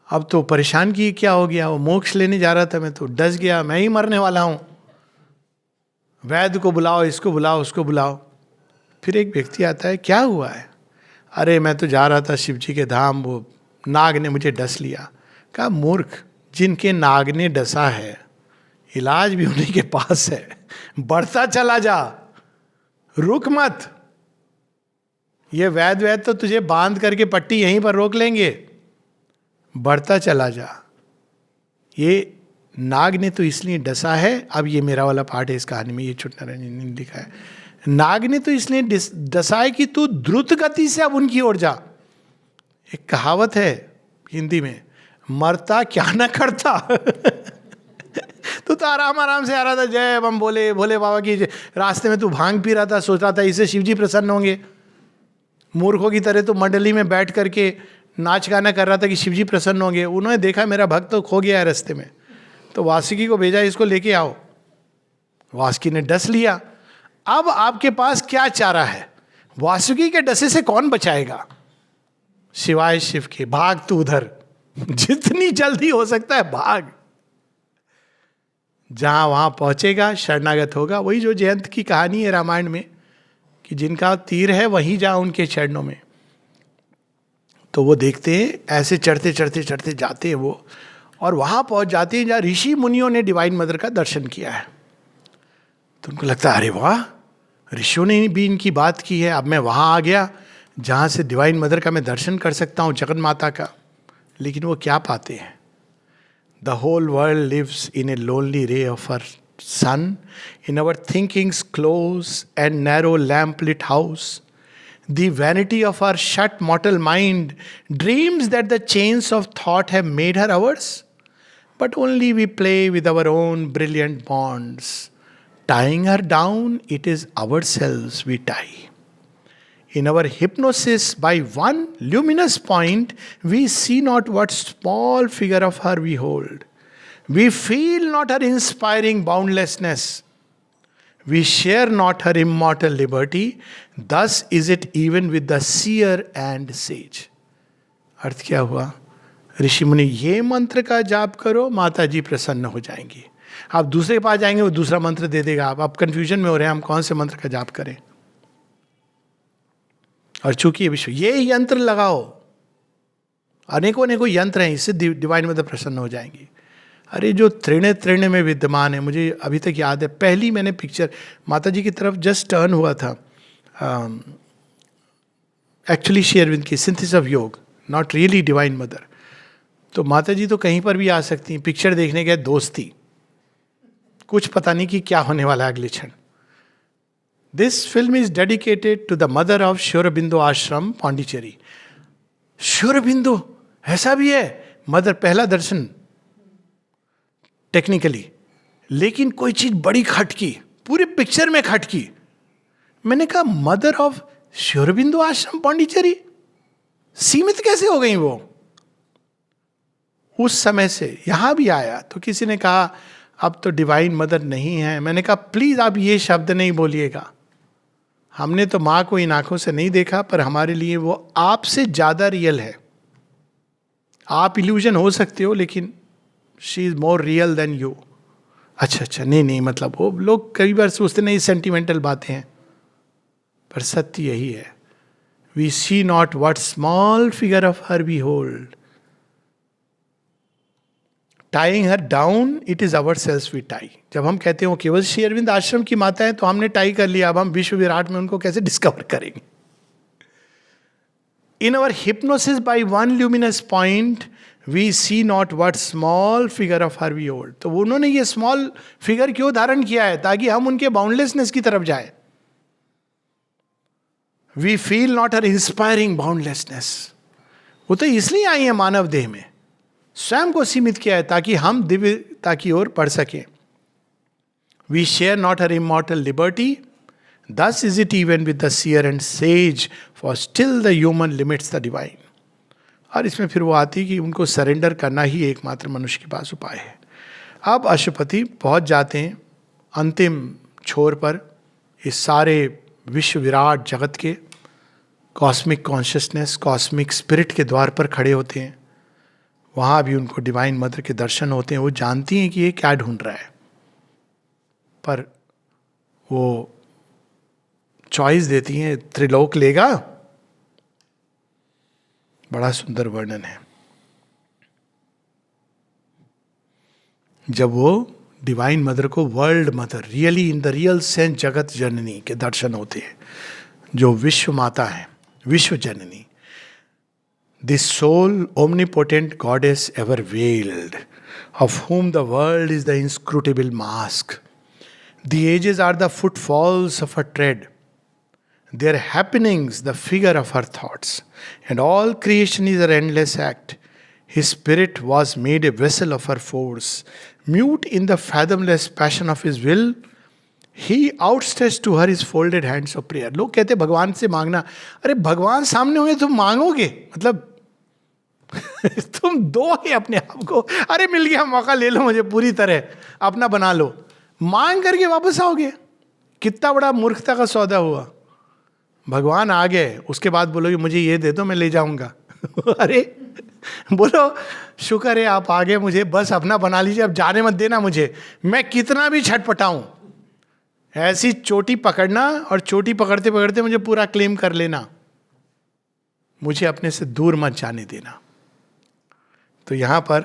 अब तो परेशान की क्या हो गया, वो मोक्ष लेने जा रहा था, मैं तो डस गया, मैं ही मरने वाला हूं, वैद्य को बुलाओ, इसको बुलाओ, उसको बुलाओ। फिर एक व्यक्ति आता है, क्या हुआ है? अरे मैं तो जा रहा था शिव जी के धाम, वो नाग ने मुझे डस लिया। कहा मूर्ख, जिनके नाग ने डसा है, इलाज भी उन्हीं के पास है, बढ़ता चला जा, रुक मत। ये वैद तो तुझे बांध करके पट्टी यहीं पर रोक लेंगे, बढ़ता चला जा। ये नाग ने तो इसलिए डसा है, अब ये मेरा वाला पार्ट है इस कहानी में, ये छुटनारायण ने लिखा है। नाग ने तो इसलिए डसा है कि तू द्रुत गति से अब उनकी ओर जा। एक कहावत है हिंदी में, मरता क्या न करता। तू तो आराम आराम से आ रहा था, जय बम बोले भोले बाबा की, रास्ते में तू भांग पी रहा था, सोच रहा था इससे शिवजी प्रसन्न होंगे। मूर्खों की तरह तो मंडली में बैठ करके नाच गाना कर रहा था कि शिवजी प्रसन्न होंगे। उन्होंने देखा मेरा भक्त तो खो गया है रास्ते में, तो वासुकी को भेजा, इसको लेके आओ। वासुकी ने डस लिया। अब आपके पास क्या चारा है? वासुकी के डसे से कौन बचाएगा सिवाय शिव के? भाग तू उधर, जितनी जल्दी हो सकता है भाग। जहां वहां पहुंचेगा शरणागत होगा। वही जो जयंत की कहानी है रामायण में, कि जिनका तीर है वहीं जा उनके चरणों में। तो वो देखते हैं ऐसे चढ़ते चढ़ते चढ़ते जाते हैं वो, और वहां पहुंच जाते हैं जहां ऋषि मुनियों ने डिवाइन मदर का दर्शन किया है। तो उनको लगता है अरे वाह, ऋषियों ने भी इनकी बात की है, अब मैं वहां आ गया जहां से डिवाइन मदर का मैं दर्शन कर सकता हूं, जगन माता का। लेकिन वो क्या पाते हैं? The whole world lives in a lonely ray of her sun, in our thinkings close and narrow lamp lit house. The vanity of our shut mortal mind dreams that the chains of thought have made her ours, but only we play with our own brilliant bonds. Tying her down, it is ourselves we tie. In our hypnosis, by one luminous point, we see not what small figure of her we hold. We feel not her inspiring boundlessness. We share not her immortal liberty. Thus is it even with the seer and sage. अर्थ क्या हुआ? ऋषि मुनि, ये मंत्र का जाप करो, माता जी प्रसन्न हो जाएंगी। आप दूसरे के पास जाएंगे, वो दूसरा मंत्र दे देगा। आप कंफ्यूजन में हो रहे हैं, हम कौन से मंत्र का जाप करें। और चूंकि ये विश्व, ये यंत्र लगाओ, अनेकों अनेकों यंत्र हैं, इससे डिवाइन मदर प्रसन्न हो जाएंगी। अरे जो तृण तृण में विद्यमान है, मुझे अभी तक याद है, पहली मैंने पिक्चर माता जी की तरफ जस्ट टर्न हुआ था, एक्चुअली श्री अरविंद की सिंथेसिस ऑफ योग, नॉट रियली डिवाइन मदर। तो माता जी तो कहीं पर भी आ सकती हैं। पिक्चर देखने गए, दोस्ती, कुछ पता नहीं कि क्या होने वाला है अगले क्षण। This film is dedicated to the mother of Shri Aurobindo ashram Pondicherry. Shri Aurobindo ऐसा भी है, मदर पहला दर्शन टेक्निकली, लेकिन कोई चीज बड़ी खटकी, पूरी पिक्चर में खटकी। मैंने कहा मदर ऑफ श्री अरबिंदो आश्रम पांडिचेरी सीमित कैसे हो गई वो? उस समय से यहां भी आया तो किसी ने कहा अब तो डिवाइन मदर नहीं है। मैंने कहा प्लीज आप ये शब्द नहीं बोलिएगा। हमने तो मां को इन आंखों से नहीं देखा, पर हमारे लिए वो आपसे ज्यादा रियल है। आप इल्यूजन हो सकते हो, लेकिन she is more real than you. अच्छा, नहीं, मतलब वो लोग कई बार सोचते नहीं, सेंटिमेंटल बातें हैं, पर सत्य यही है। We see not what small figure of her we hold. Tying her down, it is our selves we tie. जब हम कहते हैं वो केवल श्री अरविंद आश्रम की माता है, तो हमने टाई कर लिया। अब हम विश्व विराट में उनको कैसे डिस्कवर करेंगे? In our hypnosis by one luminous point we see not what small figure of her we hold. तो उन्होंने ये स्मॉल फिगर क्यों धारण किया है? ताकि हम उनके बाउंडलेसनेस की तरफ जाए। We feel not her inspiring boundlessness. वो तो इसलिए आई है मानव देह में, स्वयं को सीमित किया है ताकि हम दिव्यता की ओर बढ़ सके। We share not her immortal liberty, thus is it even with the seer and sage, for still the human limits the divine. और इसमें फिर वो आती कि उनको सरेंडर करना ही एकमात्र मनुष्य के पास उपाय है। अब अशुपति पहुंच जाते हैं अंतिम छोर पर, इस सारे विश्व विराट जगत के कॉस्मिक कॉन्शियसनेस, कॉस्मिक स्पिरिट के द्वार पर खड़े होते हैं। वहाँ भी उनको डिवाइन मदर के दर्शन होते हैं। वो जानती हैं कि ये क्या ढूंढ रहा है, पर वो चॉइस देती हैं, त्रिलोक लेगा। बड़ा सुंदर वर्णन है। जब वो डिवाइन मदर को world mother, really in the real sense जगत जननी के दर्शन होते हैं, जो विश्व माता है, विश्व जननी. This soul omnipotent goddess ever veiled, of whom the world is the inscrutable mask. The ages are the footfalls of her tread, their happenings the figure of her thoughts, and all creation is her endless act. His spirit was made a vessel of her force, mute in the fathomless passion of his will. He outstretched to her his folded hands of prayer. लोग कहते भगवान से मांगना, अरे भगवान सामने होंगे तुम मांगोगे, मतलब तुम दो ही अपने आप को, अरे मिल गया मौका, ले लो मुझे पूरी तरह अपना बना लो, मांग करके वापस आओगे. कितना बड़ा मूर्खता का सौदा हुआ. भगवान आ गए, उसके बाद बोलोगे मुझे ये दे दो मैं ले जाऊंगा. अरे बोलो शुक्र है आप आ गए, मुझे बस अपना बना लीजिए, अब जाने मत देना मुझे, मैं कितना भी छटपटाऊं. ऐसी चोटी पकड़ना और चोटी पकड़ते पकड़ते मुझे पूरा क्लेम कर लेना, मुझे अपने से दूर मत जाने देना. तो यहां पर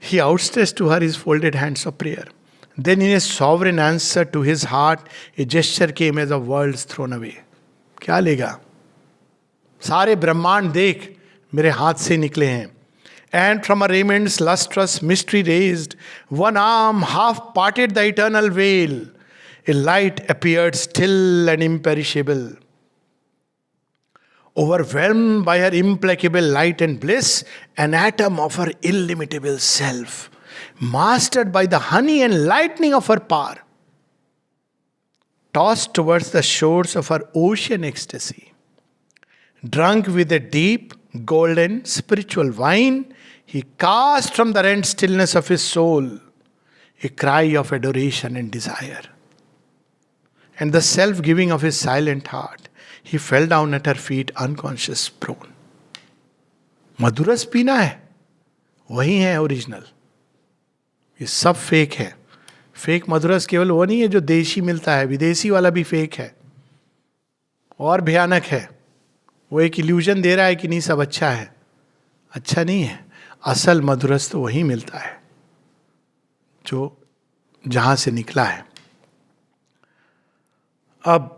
he outstretched to her his folded hands of prayer. Then in a sovereign answer to his heart, a gesture came as of worlds thrown away. क्या लेगा? सारे ब्रह्मांड देख मेरे हाथ से निकले हैं. And from a raiment's lustrous mystery raised, one arm half parted the eternal veil. A light appeared still and imperishable. Overwhelmed by her implacable light and bliss, an atom of her illimitable self, mastered by the honey and lightning of her power, tossed towards the shores of her ocean ecstasy. Drunk with a deep, golden, spiritual wine, he cast from the rent stillness of his soul a cry of adoration and desire. And the self-giving of his silent heart, he fell down at her feet unconscious prone. मधुरस पीना है, वही है original. ये सब fake है. Fake मधुरस केवल वो नहीं है जो देशी मिलता है, विदेशी वाला भी फेक है और भयानक है. वो एक इल्यूजन दे रहा है कि नहीं सब अच्छा है. अच्छा नहीं है. असल मधुरस तो वही मिलता है जो जहां से निकला है. अब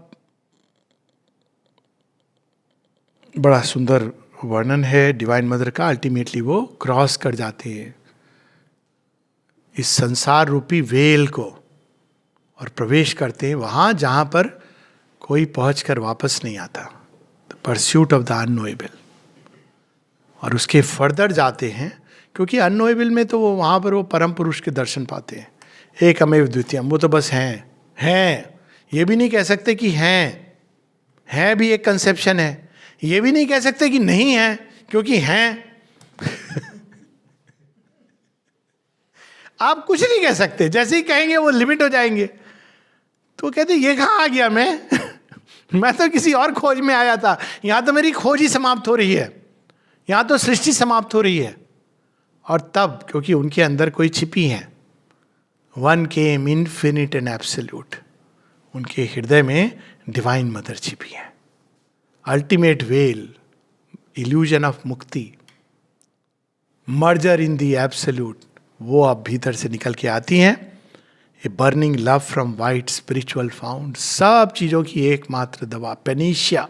बड़ा सुंदर वर्णन है डिवाइन मदर का. अल्टीमेटली वो क्रॉस कर जाते हैं इस संसार रूपी वेल को और प्रवेश करते हैं वहां जहां पर कोई पहुंच कर वापस नहीं आता. The pursuit of the unknowable. और उसके फर्दर जाते हैं क्योंकि अननोएबल में तो वो वहां पर वो परम पुरुष के दर्शन पाते हैं. एक अमेव द्वितीयम, वो तो बस हैं. ये भी नहीं कह सकते कि हैं भी एक कंसेप्शन है. ये भी नहीं कह सकते कि नहीं है क्योंकि हैं. आप कुछ नहीं कह सकते. जैसे ही कहेंगे वो लिमिट हो जाएंगे. तो कहते ये कहाँ आ गया मैं तो किसी और खोज में आया था. यहां तो मेरी खोज ही समाप्त हो रही है, यहां तो सृष्टि समाप्त हो रही है. और तब क्योंकि उनके अंदर कोई छिपी है, one came infinite and absolute. उनके हृदय में डिवाइन मदर छिपी है. अल्टीमेट वेल, इल्यूजन ऑफ मुक्ति, मर्जर इन दी एब्सोल्यूट, वो अब भीतर से निकल के आती हैं. A burning love from white spiritual found. सब चीजों की एकमात्र दवा, panacea.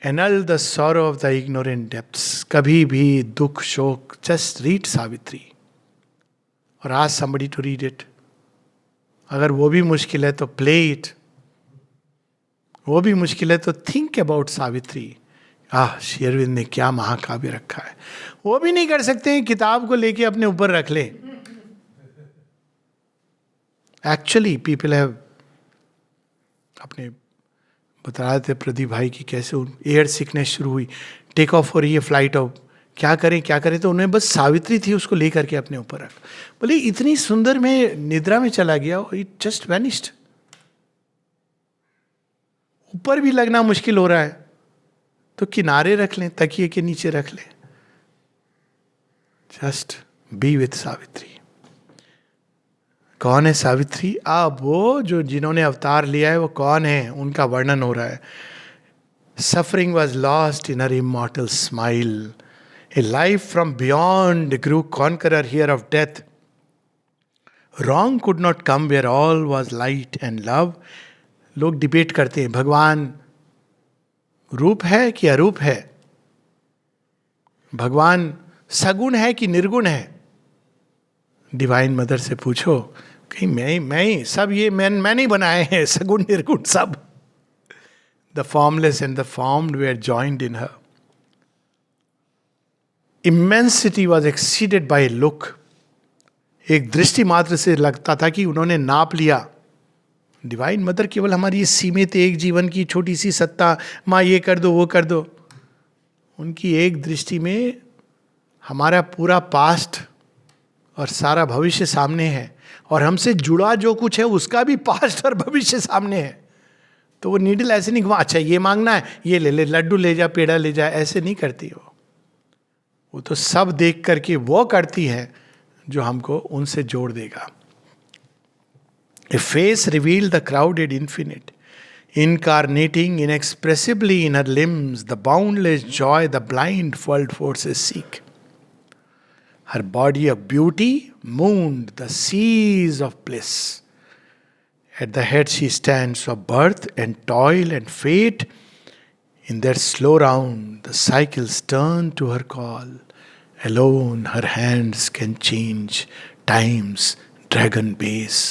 Annul the sorrow of the ignorant depths. कभी भी दुख शोक, जस्ट रीड सावित्री और ask somebody to read it. अगर वो भी मुश्किल है तो प्ले इट. वो भी मुश्किल है तो थिंक अबाउट सावित्री. श्री अरविंद ने क्या महाकाव्य रखा है. वो भी नहीं कर सकते हैं किताब को लेके अपने ऊपर रख ले. एक्चुअली पीपल हैव, अपने बता रहे थे प्रदीप भाई की कैसे एयर सिकनेस शुरू हुई, टेक ऑफ हो रही है फ्लाइट ऑफ, क्या करें तो उन्हें बस सावित्री थी उसको लेकर के अपने ऊपर रख. बोले इतनी सुंदर मैं निद्रा में चला गया, इट जस्ट वैनिश्ड. ऊपर भी लगना मुश्किल हो रहा है तो किनारे रख लें, तकिए के नीचे रख लें. Just be with Savitri. कौन है सावित्री? अब वो जो जिन्होंने अवतार लिया है वो कौन है, उनका वर्णन हो रहा है. Suffering was lost in her immortal smile. A life from beyond grew conqueror here of death. Wrong could not come where all was light and love. लोग डिबेट करते हैं भगवान रूप है कि अरूप है, भगवान सगुण है कि निर्गुण है. डिवाइन मदर से पूछो, कहीं मैं ही सब ये मैं नहीं बनाए हैं, सगुण निर्गुण सब. The formless and the formed were joined in her. Immensity was exceeded by look. एक दृष्टि मात्र से लगता था कि उन्होंने नाप लिया. डिवाइन मदर केवल हमारी सीमित एक जीवन की छोटी सी सत्ता, माँ ये कर दो वो कर दो. उनकी एक दृष्टि में हमारा पूरा पास्ट और सारा भविष्य सामने है, और हमसे जुड़ा जो कुछ है उसका भी पास्ट और भविष्य सामने है. तो वो नीडल ऐसे नहीं घुमा, अच्छा ये मांगना है ये ले ले, लड्डू ले जा, पेड़ा ले जा, ऐसे नहीं करती वो तो सब देख करके वो करती है जो हमको उनसे जोड़ देगा. A face revealed the crowded infinite, incarnating inexpressibly in her limbs the boundless joy the blind world forces seek. Her body of beauty mooned the seas of bliss. At the head she stands of birth and toil and fate. In their slow round the cycles turn to her call. Alone her hands can change time's dragon base.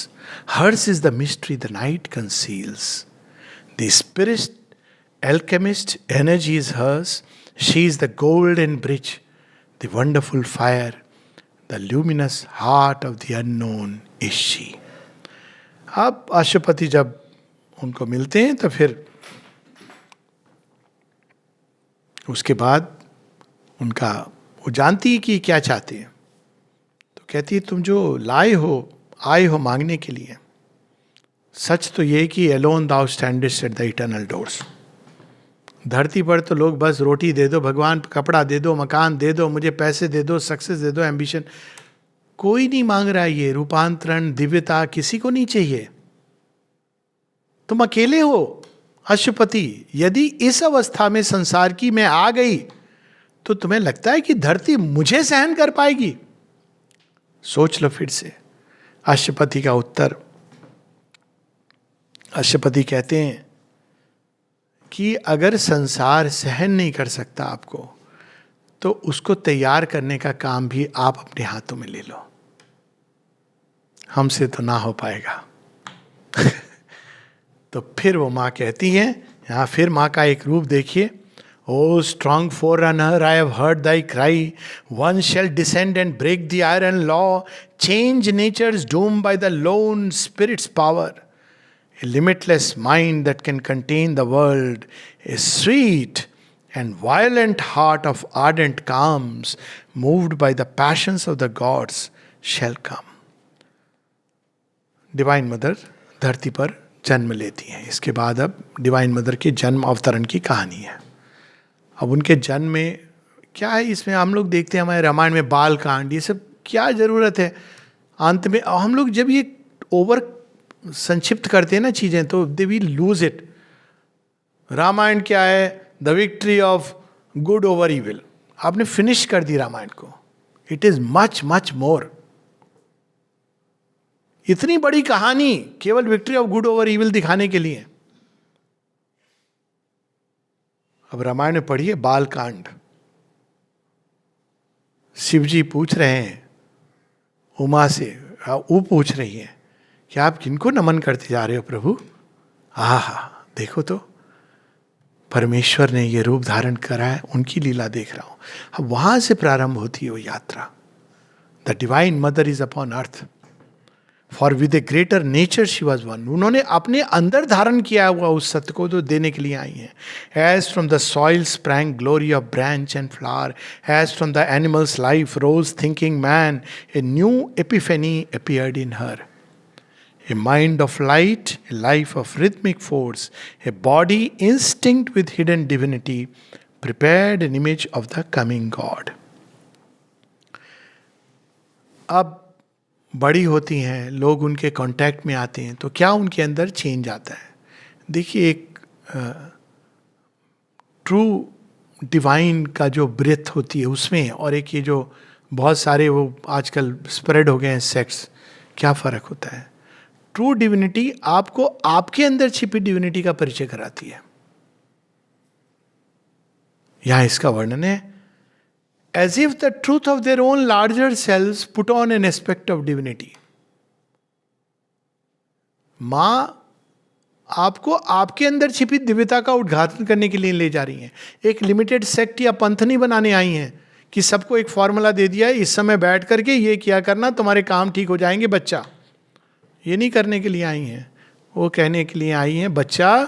Hers is the mystery the night conceals. The spirit alchemist energy is hers. She is the golden bridge, the wonderful fire, the luminous heart of the unknown is she. अब अशुपति जब उनको मिलते हैं तो फिर उसके बाद उनका वो जानती है कि क्या चाहते हैं. तो कहती है तुम जो आए हो मांगने के लिए, सच तो ये कि alone thou standest at the eternal doors. धरती पर तो लोग बस रोटी दे दो भगवान, कपड़ा दे दो, मकान दे दो, मुझे पैसे दे दो, सक्सेस दे दो, एम्बिशन. कोई नहीं मांग रहा. ये रूपांतरण दिव्यता किसी को नहीं चाहिए. तुम अकेले हो अशुपति. यदि इस अवस्था में संसार की मैं आ गई तो तुम्हें लगता है कि धरती मुझे सहन कर पाएगी? सोच लो फिर से. अशुपति का उत्तर, अशुपति कहते हैं कि अगर संसार सहन नहीं कर सकता आपको, तो उसको तैयार करने का काम भी आप अपने हाथों में ले लो. हमसे तो ना हो पाएगा. तो फिर वो माँ कहती है, यहाँ फिर माँ का एक रूप देखिए. O strong forerunner, I have heard thy cry. One shall descend and break the iron law, change nature's doom by the lone spirit's power. A limitless mind that can contain the world, a sweet and violent heart of ardent calms, moved by the passions of the gods, shall come. Divine mother धरती पर जन्म लेती हैं. इसके बाद अब divine mother के जन्म अवतरण की कहानी है. अब उनके जन्म में क्या है, इसमें हम लोग देखते हैं हमारे रामायण में बाल कांड, ये सब क्या जरूरत है. अंत में हम लोग जब ये ओवर संक्षिप्त करते हैं ना चीजें, तो they will lose it. Ramayana क्या है? The victory of good over evil. आपने फिनिश कर दी रामायण को. It is much much more. इतनी बड़ी कहानी केवल victory of good over evil दिखाने के लिए. अब रामायण में पढ़िए बालकांड. शिव जी पूछ रहे हैं उमा से, वो पूछ रही है कि आप किनको नमन करते जा रहे हो प्रभु? हा देखो तो परमेश्वर ने ये रूप धारण करा है, उनकी लीला देख रहा हूं. अब वहां से प्रारंभ होती है वो यात्रा. The divine mother is upon earth, for with A greater nature she was one. उन्होंने अपने अंदर धारण किया हुआ उस सत्य को जो देने के लिए आई हैं. As from the soil sprang glory of branch and flower, as from the animal's life rose thinking man, a new epiphany appeared in her. A mind of light, a life of rhythmic force, a body instinct with hidden divinity, prepared an image of the coming God. अब बड़ी होती हैं, लोग उनके contact में आते हैं, तो क्या उनके अंदर चेंज आता है. देखिए एक ट्रू डिवाइन का जो ब्रेथ होती है उसमें, और एक ये जो बहुत सारे वो आजकल स्प्रेड हो गए हैं सेक्ट्स क्या फर्क होता है? ट्रू डिविनिटी आपको आपके अंदर छिपी डिविनिटी का परिचय कराती है. यहां इसका वर्णन है, as if the truth of their own larger selves put on an aspect of divinity. मां आपको आपके अंदर छिपी दिव्यता का उद्घाटन करने के लिए ले जा रही हैं. एक लिमिटेड सेक्ट या पंथ नहीं बनाने आई हैं कि सबको एक फॉर्मूला दे दिया है, इस समय बैठ करके ये किया करना, तुम्हारे काम ठीक हो जाएंगे बच्चा. ये नहीं करने के लिए आई हैं. वो कहने के लिए आई हैं, बच्चा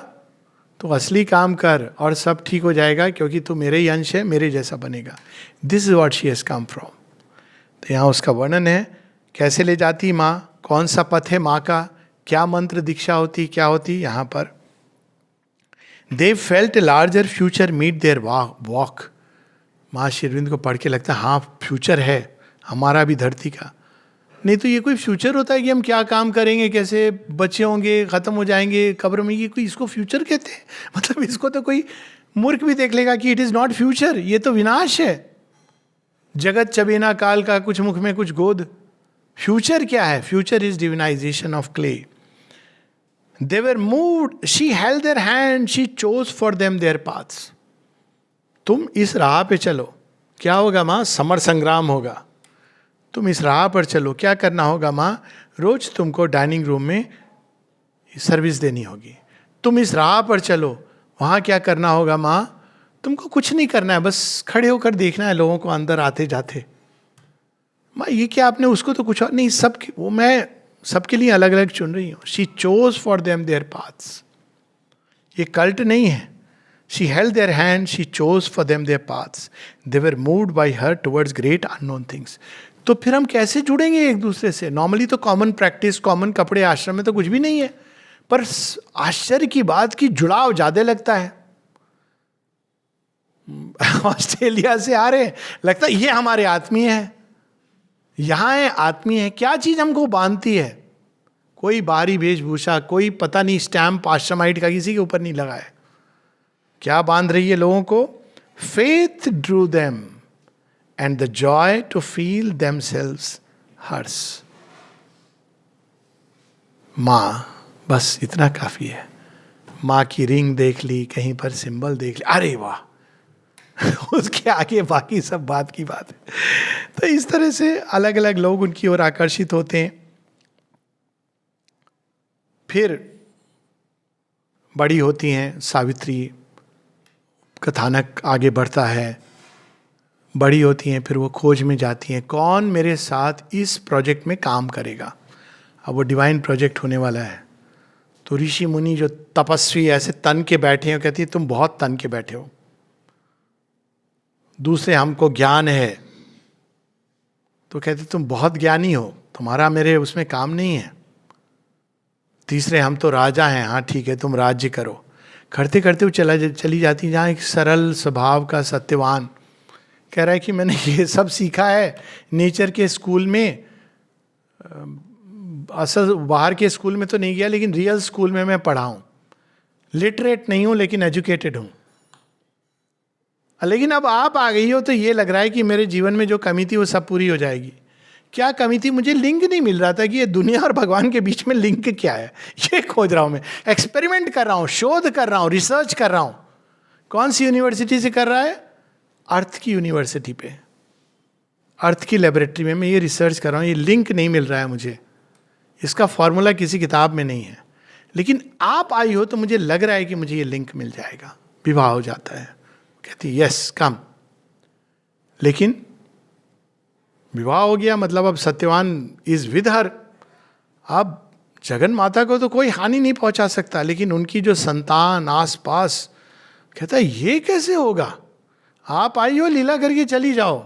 तो असली काम कर और सब ठीक हो जाएगा, क्योंकि तू मेरे ही अंश है, मेरे जैसा बनेगा. This is what she has come from. तो यहाँ उसका वर्णन है, कैसे ले जाती माँ, कौन सा पथ है माँ का, क्या मंत्र दीक्षा होती, क्या होती. यहाँ पर they felt a larger future meet their walk. माँ श्री अरविंद को पढ़ के लगता है हाँ फ्यूचर है हमारा भी धरती का. नहीं तो ये कोई फ्यूचर होता है कि हम क्या काम करेंगे, कैसे बच्चे होंगे, खत्म हो जाएंगे कब्र में, ये कोई इसको फ्यूचर कहते हैं? मतलब इसको तो कोई मूर्ख भी देख लेगा कि इट इज नॉट फ्यूचर, ये तो विनाश है. जगत चबेना काल का कुछ मुख में कुछ गोद. फ्यूचर क्या है? Future is divinisation of clay. They were moved, she held their hand, she chose for them their paths. तुम इस राह पे चलो. क्या होगा माँ? समर संग्राम होगा. तुम इस राह पर चलो. क्या करना होगा माँ? रोज तुमको डाइनिंग रूम में सर्विस देनी होगी. तुम इस राह पर चलो. वहाँ क्या करना होगा माँ? तुमको कुछ नहीं करना है, बस खड़े होकर देखना है लोगों को अंदर आते जाते. माँ ये क्या आपने उसको तो कुछ और नहीं, सब वो मैं सबके लिए अलग अलग चुन रही हूँ. She chose for them their paths. ये कल्ट नहीं है. She held their hand, she chose for them their paths. They were moved by her towards great unknown things. तो फिर हम कैसे जुड़ेंगे एक दूसरे से? नॉर्मली तो कॉमन प्रैक्टिस, कॉमन कपड़े, आश्रम में तो कुछ भी नहीं है. पर आश्चर्य की बात की जुड़ाव ज्यादा लगता है. ऑस्ट्रेलिया से आ रहे हैं, लगता है ये हमारे आत्मीय है, यहां है आत्मीय है. क्या चीज हमको बांधती है? कोई बाहरी वेशभूषा, कोई पता नहीं स्टैम्प आश्रमाइट का किसी के ऊपर नहीं लगा है. क्या बांध रही है लोगों को? Faith Drew them and the joy to feel themselves hers. माँ, बस इतना काफी है. माँ की रिंग देख ली, कहीं पर सिंबल देख ली, अरे वाह, उसके आगे बाकी सब बात की बात है. तो इस तरह से अलग अलग लोग उनकी ओर आकर्षित होते हैं. फिर बड़ी होती हैं सावित्री, कथानक आगे बढ़ता है. बड़ी होती हैं, फिर वो खोज में जाती हैं, कौन मेरे साथ इस प्रोजेक्ट में काम करेगा. अब वो डिवाइन प्रोजेक्ट होने वाला है. तो ऋषि मुनि जो तपस्वी ऐसे तन के बैठे हैं, कहती है तुम बहुत तन के बैठे हो. दूसरे हमको ज्ञान है, तो कहते तुम बहुत ज्ञानी हो, तुम्हारा मेरे उसमें काम नहीं है. तीसरे हम तो राजा हैं, हाँ ठीक है तुम राज्य करो. करते करते वो चली जाती जहाँ एक सरल स्वभाव का सत्यवान कह रहा है कि मैंने ये सब सीखा है नेचर के स्कूल में. असल बाहर के स्कूल में तो नहीं गया, लेकिन रियल स्कूल में मैं पढ़ा हूँ. लिटरेट नहीं हूँ लेकिन एजुकेटेड हूँ. लेकिन अब आप आ गई हो तो ये लग रहा है कि मेरे जीवन में जो कमी थी वो सब पूरी हो जाएगी. क्या कमी थी? मुझे लिंक नहीं मिल रहा था कि ये दुनिया और भगवान के बीच में लिंक क्या है. ये खोज रहा हूँ मैं, एक्सपेरिमेंट कर रहा हूँ, शोध कर रहा हूँ, रिसर्च कर रहा हूँ. कौन सी यूनिवर्सिटी से कर रहा है? अर्थ की यूनिवर्सिटी पे, अर्थ की लेबोरेटरी में मैं ये रिसर्च कर रहा हूँ. ये लिंक नहीं मिल रहा है मुझे, इसका फॉर्मूला किसी किताब में नहीं है. लेकिन आप आई हो तो मुझे लग रहा है कि मुझे ये लिंक मिल जाएगा. विवाह हो जाता है. कहती यस कम. लेकिन विवाह हो गया मतलब अब सत्यवान इज विद हर. अब जगन माता को तो कोई हानि नहीं पहुंचा सकता, लेकिन उनकी जो संतान आसपास, कहता है ये कैसे होगा? आप आई हो लीला करके चली जाओ,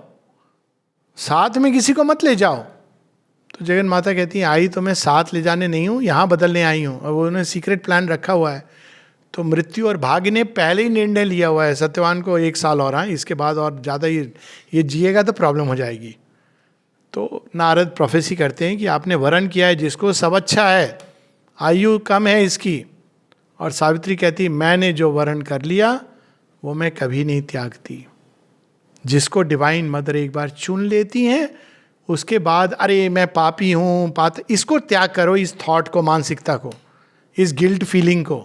साथ में किसी को मत ले जाओ. तो जगन माता कहती है आई तो मैं साथ ले जाने नहीं हूं, यहां बदलने आई हूं. और उन्होंने सीक्रेट प्लान रखा हुआ है. तो मृत्यु और भाग्य ने पहले ही निर्णय लिया हुआ है सत्यवान को 1 साल और, हाँ इसके बाद और ज़्यादा ये जिएगा तो प्रॉब्लम हो जाएगी. तो नारद प्रोफेसी करते हैं कि आपने वरण किया है जिसको सब अच्छा है, आयु कम है इसकी. और सावित्री कहती मैंने जो वरण कर लिया वो मैं कभी नहीं त्यागती. जिसको डिवाइन मदर एक बार चुन लेती हैं उसके बाद अरे मैं पापी हूं, इसको त्याग करो, इस थॉट को, मानसिकता को, इस गिल्ट फीलिंग को.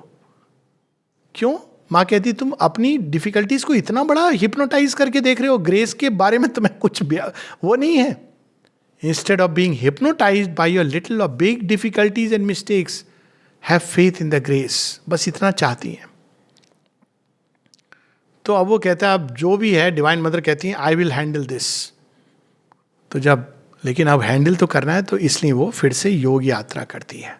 क्यों? माँ कहती तुम अपनी डिफिकल्टीज को इतना बड़ा हिप्नोटाइज करके देख रहे हो, ग्रेस के बारे में तुम्हें कुछ वो नहीं है. Instead of being hypnotised by your little और big difficulties and mistakes, have faith in the grace. बस इतना चाहती हैं. तो अब वो कहता है अब जो भी है, डिवाइन मदर कहती हैं आई विल हैंडल दिस. तो जब, लेकिन अब हैंडल तो करना है, तो इसलिए वो फिर से योग यात्रा करती है.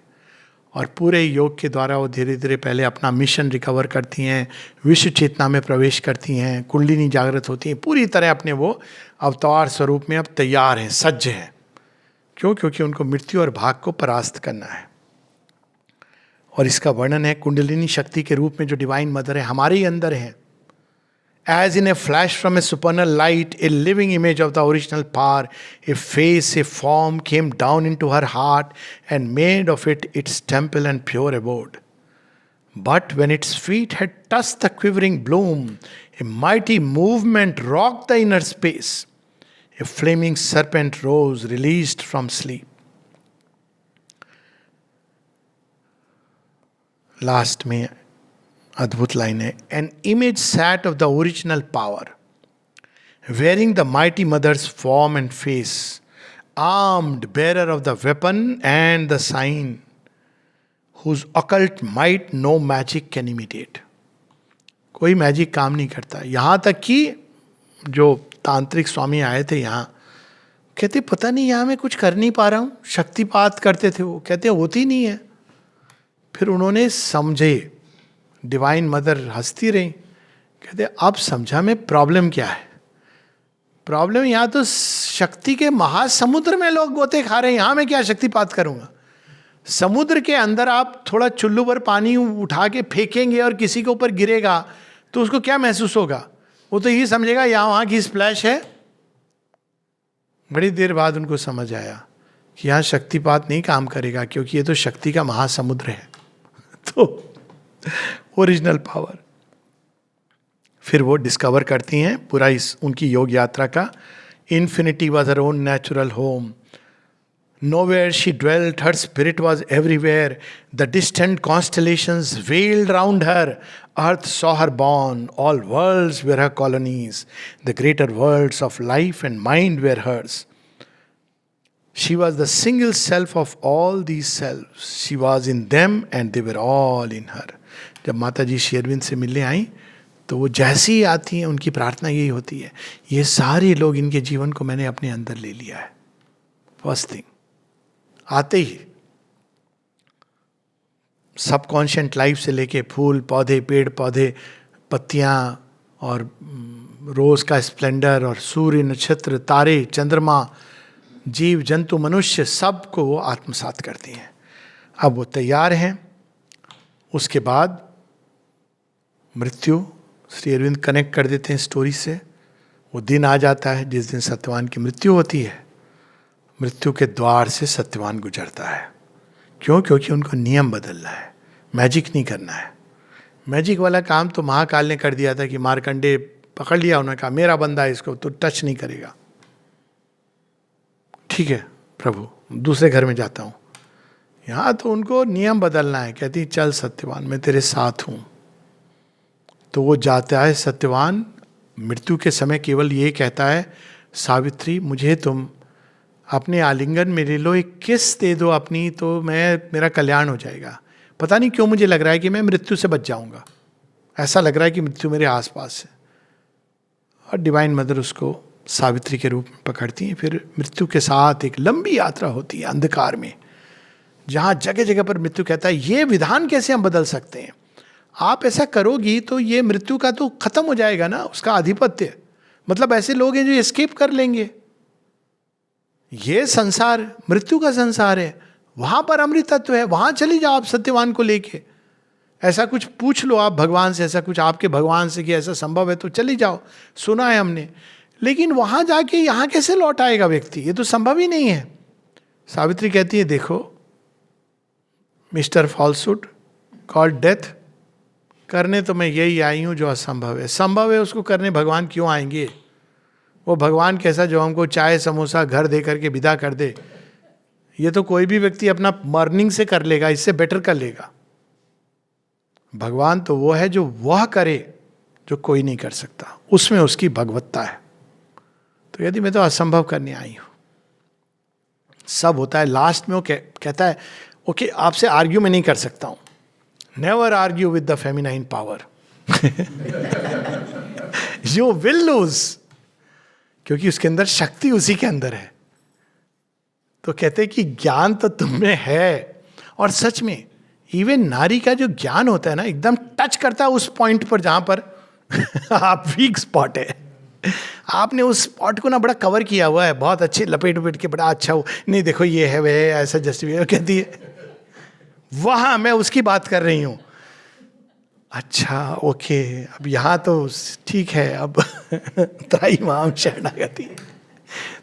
और पूरे योग के द्वारा वो धीरे धीरे पहले अपना मिशन रिकवर करती हैं, विश्व चेतना में प्रवेश करती हैं, कुंडलिनी जागृत होती हैं, पूरी तरह अपने वो अवतार स्वरूप में अब तैयार हैं, सज्ज हैं. क्यों? क्योंकि उनको मृत्यु और भाग को परास्त करना है. और इसका वर्णन है कुंडलिनी शक्ति के रूप में जो डिवाइन मदर है हमारे ही अंदर है. As in a flash from a supernal light, a living image of the original power, a face, a form came down into her heart and made of it its temple and pure abode. But when its feet had touched the quivering bloom, a mighty movement rocked the inner space. A flaming serpent rose, released from sleep. Last में अद्भुत line है. An image sat of the original power, wearing the mighty mother's form and face, armed bearer of the weapon and the sign, whose occult might no magic can imitate. कोई magic काम नहीं करता. यहां तक कि जो तांत्रिक स्वामी आए थे यहाँ, कहते पता नहीं यहाँ मैं कुछ कर नहीं पा रहा हूं. शक्तिपात करते थे वो, कहते होती नहीं है. फिर उन्होंने समझे, डिवाइन मदर हंसती रही, कहते अब समझा मैं प्रॉब्लम क्या है. प्रॉब्लम यहाँ तो शक्ति के महासमुद्र में लोग गोते खा रहे हैं, यहाँ मैं क्या शक्तिपात करूंगा. समुद्र के अंदर आप थोड़ा चुल्लू भर पानी उठा के फेंकेंगे और किसी के ऊपर गिरेगा तो उसको क्या महसूस होगा? वो तो यही समझेगा यहाँ वहाँ की स्प्लैश है. बड़ी देर बाद उनको समझ आया कि यहाँ शक्तिपात नहीं काम करेगा, क्योंकि ये तो शक्ति का महासमुद्र है. तो ओरिजिनल पावर. फिर वो डिस्कवर करती हैं पूरा इस उनकी योग यात्रा का. Infinity was her own natural home. Nowhere she dwelt, her spirit was everywhere. The distant constellations veiled round her. Earth saw her born. All worlds were her colonies. The greater worlds of life and mind were hers. She was the single self of all these selves. She was in them and they were all in her. जब माता जी श्री अरविंद से मिलने आई तो वो जैसी ही आती हैं उनकी प्रार्थना यही होती है, ये सारे लोग, इनके जीवन को मैंने अपने अंदर ले लिया है. फर्स्ट थिंग आते ही सबकॉन्शियंट लाइफ से लेके फूल पौधे, पेड़ पौधे, पत्तियां और रोज का स्प्लेंडर और सूर्य, नक्षत्र, तारे, चंद्रमा, जीव जंतु, मनुष्य, सब को वो आत्मसात करती हैं. अब वो तैयार हैं. उसके बाद मृत्यु, श्री अरविंद कनेक्ट कर देते हैं स्टोरी से. वो दिन आ जाता है जिस दिन सत्यवान की मृत्यु होती है. मृत्यु के द्वार से सत्यवान गुजरता है. क्यों? क्योंकि उनको नियम बदलना है, मैजिक नहीं करना है. मैजिक वाला काम तो महाकाल ने कर दिया था कि मार्कंडे पकड़ लिया, उन्होंने कहा मेरा बंदा है, इसको तो टच नहीं करेगा. ठीक है प्रभु, दूसरे घर में जाता हूँ. यहाँ तो उनको नियम बदलना है. कहती चल सत्यवान, मैं तेरे साथ हूँ. तो वो जाता है. सत्यवान मृत्यु के समय केवल ये कहता है, सावित्री मुझे तुम अपने आलिंगन में ले लो, एक किस दे दो अपनी, तो मेरा कल्याण हो जाएगा. पता नहीं क्यों मुझे लग रहा है कि मैं मृत्यु से बच जाऊंगा. ऐसा लग रहा है कि मृत्यु मेरे आसपास है. और डिवाइन मदर उसको सावित्री के रूप में पकड़ती हैं. फिर मृत्यु के साथ एक लंबी यात्रा होती है अंधकार में, जहाँ जगह जगह पर मृत्यु कहता है ये विधान कैसे हम बदल सकते हैं. आप ऐसा करोगी तो ये मृत्यु का तो खत्म हो जाएगा ना, उसका आधिपत्य. मतलब ऐसे लोग हैं जो एस्केप कर लेंगे. ये संसार मृत्यु का संसार है, वहां पर अमृतत्व है, वहां चली जाओ आप सत्यवान को लेके. ऐसा कुछ पूछ लो आप भगवान से, ऐसा कुछ आपके भगवान से कि ऐसा संभव है तो चली जाओ, सुना है हमने. लेकिन वहां जाके यहां कैसे लौट आएगा व्यक्ति, ये तो संभव ही नहीं है. सावित्री कहती है देखो मिस्टर फॉल्सहुड कॉल्ड डेथ, करने तो मैं यही आई हूं जो असंभव है. संभव है उसको करने भगवान क्यों आएंगे? वो भगवान कैसा जो हमको चाय समोसा घर दे करके विदा कर दे, ये तो कोई भी व्यक्ति अपना मॉर्निंग से कर लेगा, इससे बेटर कर लेगा। भगवान तो वो है जो वह करे जो कोई नहीं कर सकता, उसमें उसकी भगवत्ता है। तो यदि मैं तो असंभव करने आई हूं, सब होता है, लास्ट में वो कहता है ओके आपसे आर्ग्यू मैं नहीं कर सकता हूं, never argue with the feminine power, you will lose, क्योंकि उसके अंदर शक्ति उसी के अंदर है। तो कहते हैं कि ज्ञान तो तुम में है, और सच में इवन नारी का जो ज्ञान होता है ना, एकदम टच करता है उस पॉइंट पर जहां पर आप वीक स्पॉट है। आपने उस स्पॉट को ना बड़ा कवर किया हुआ है, बहुत अच्छे लपेट उपट के, बड़ा अच्छा हो, नहीं देखो ये है वह है, ऐसा जस्टिफाई कहती है, वहां मैं उसकी बात कर रही हूं। अच्छा ओके, अब यहां तो ठीक है, अब त्राई माम शरणागति।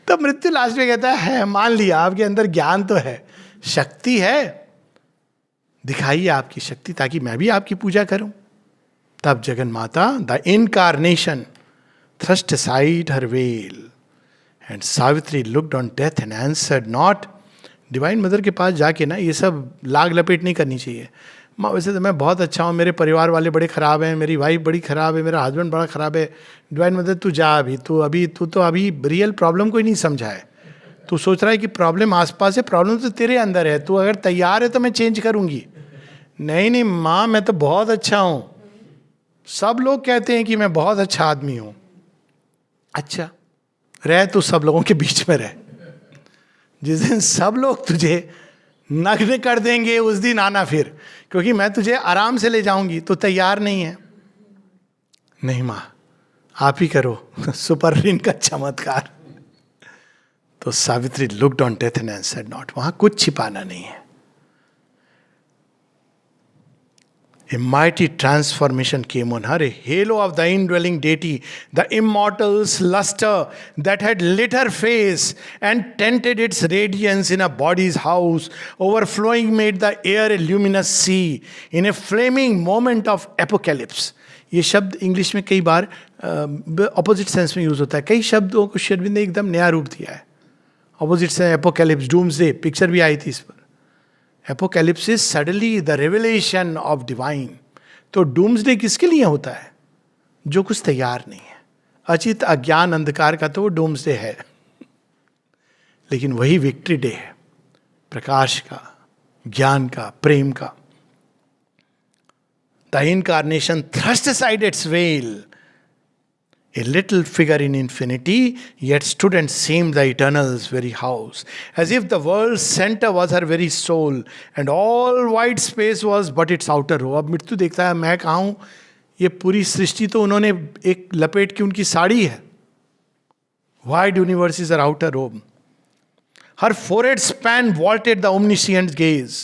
तब मृत्यु लास्ट में कहता है मान लिया आपके अंदर ज्ञान तो है, शक्ति है, दिखाइए आपकी शक्ति ताकि मैं भी आपकी पूजा करूं। तब जगन माता the incarnation thrust aside her veil and Savitri looked on death and answered not। Divine mother के पास जाके ना ये सब लाग लपेट नहीं करनी चाहिए। माँ वैसे तो मैं बहुत अच्छा हूँ, मेरे परिवार वाले बड़े ख़राब हैं, मेरी वाइफ बड़ी ख़राब है, मेरा हस्बैंड बड़ा ख़राब है। डिवाइन मदर तू जा, तू तो अभी रियल प्रॉब्लम को ही नहीं समझा है। तू सोच रहा है कि प्रॉब्लम आसपास है, प्रॉब्लम तो तेरे अंदर है, तू अगर तैयार है तो मैं चेंज करूँगी। नहीं माँ मैं तो बहुत अच्छा हूँ, सब लोग कहते हैं कि मैं बहुत अच्छा आदमी हूँ। अच्छा रह तू सब लोगों के बीच में रह, जिस दिन सब लोग तुझे नग्न कर देंगे उस दिन आना फिर, क्योंकि मैं तुझे आराम से ले जाऊंगी। तो तैयार नहीं है, नहीं माँ आप ही करो सुपरवीन का चमत्कार। तो Savitri looked on death and answered not. वहां कुछ छिपाना नहीं है। A mighty transformation came on her, a halo of the indwelling deity, the immortal's luster that had lit her face and tinted its radiance in a body's house, overflowing made the air a luminous sea in a flaming moment of apocalypse। ये शब्द English में कई बार opposite sense में use होता है। कई शब्दों को शेरविंद ने एकदम नया रूप दिया है। ऑपोजिट से एपोकैलिप्स, डूम्सडे पिक्चर भी आई थी इस पर। Apocalypse is suddenly the revelation of divine. तो डूम्सडे किसके लिए होता है? जो कुछ तैयार नहीं है। अचित अज्ञान अंधकार का तो वो डूम्सडे है, लेकिन वही विक्ट्री डे है, प्रकाश का, ज्ञान का, प्रेम का। The incarnation thrust aside it's well, a little figure in infinity, yet stood and seemed the eternal's very house, as if the world's center was her very soul, and all wide space was but its outer robe। अब मृत्यु देखता है मैं कहाँ हूँ, ये पूरी सृष्टि तो उन्होंने एक लपेट की उनकी साड़ी है। Wide universe is her outer robe. Her forehead span vaulted the omniscient gaze.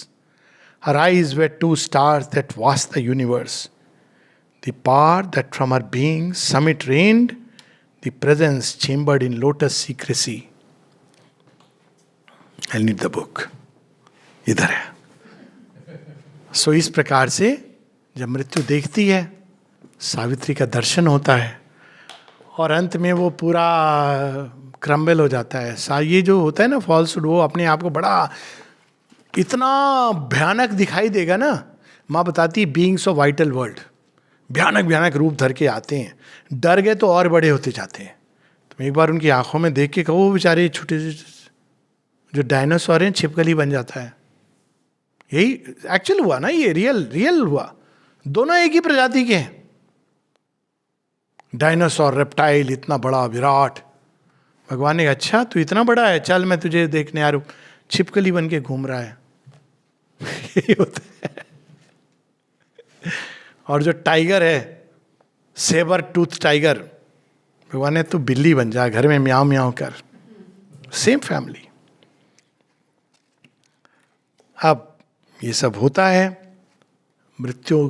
Her eyes were two stars that vast the universe. The power that from her being summit reigned, the presence chambered in lotus secrecy। I'll need the book। इधर है। सो इस प्रकार से जब मृत्यु देखती है, सावित्री का दर्शन होता है, और अंत में वो पूरा क्रम्बल हो जाता है। ये जो होता है ना फॉल्सहुड, वो अपने आप को बड़ा इतना भयानक दिखाई देगा ना। माँ बताती है बीइंग्स ऑफ वाइटल वर्ल्ड भयानक भयानक रूप धर के आते हैं, डर गए तो और बड़े होते जाते हैं। तुम एक बार उनकी आंखों में देख के कहो, वो बेचारे छोटे जो डायनासोर हैं छिपकली बन जाता है। यही एक्चुअल हुआ ना, ये रियल हुआ। दोनों एक ही प्रजाति के हैं। डायनासोर, रेप्टाइल, इतना बड़ा विराट। भगवान ने अच्छा तू इतना बड़ा है, चल मैं तुझे देखने आ रहा हूं। छिपकली बन के घूम रहा है। यही होता है। और जो टाइगर है, सेबर टूथ टाइगर, भगवान ने तू बिल्ली बन जा, घर में म्याऊं म्याऊं कर। Same family. अब ये सब होता है, मृत्यु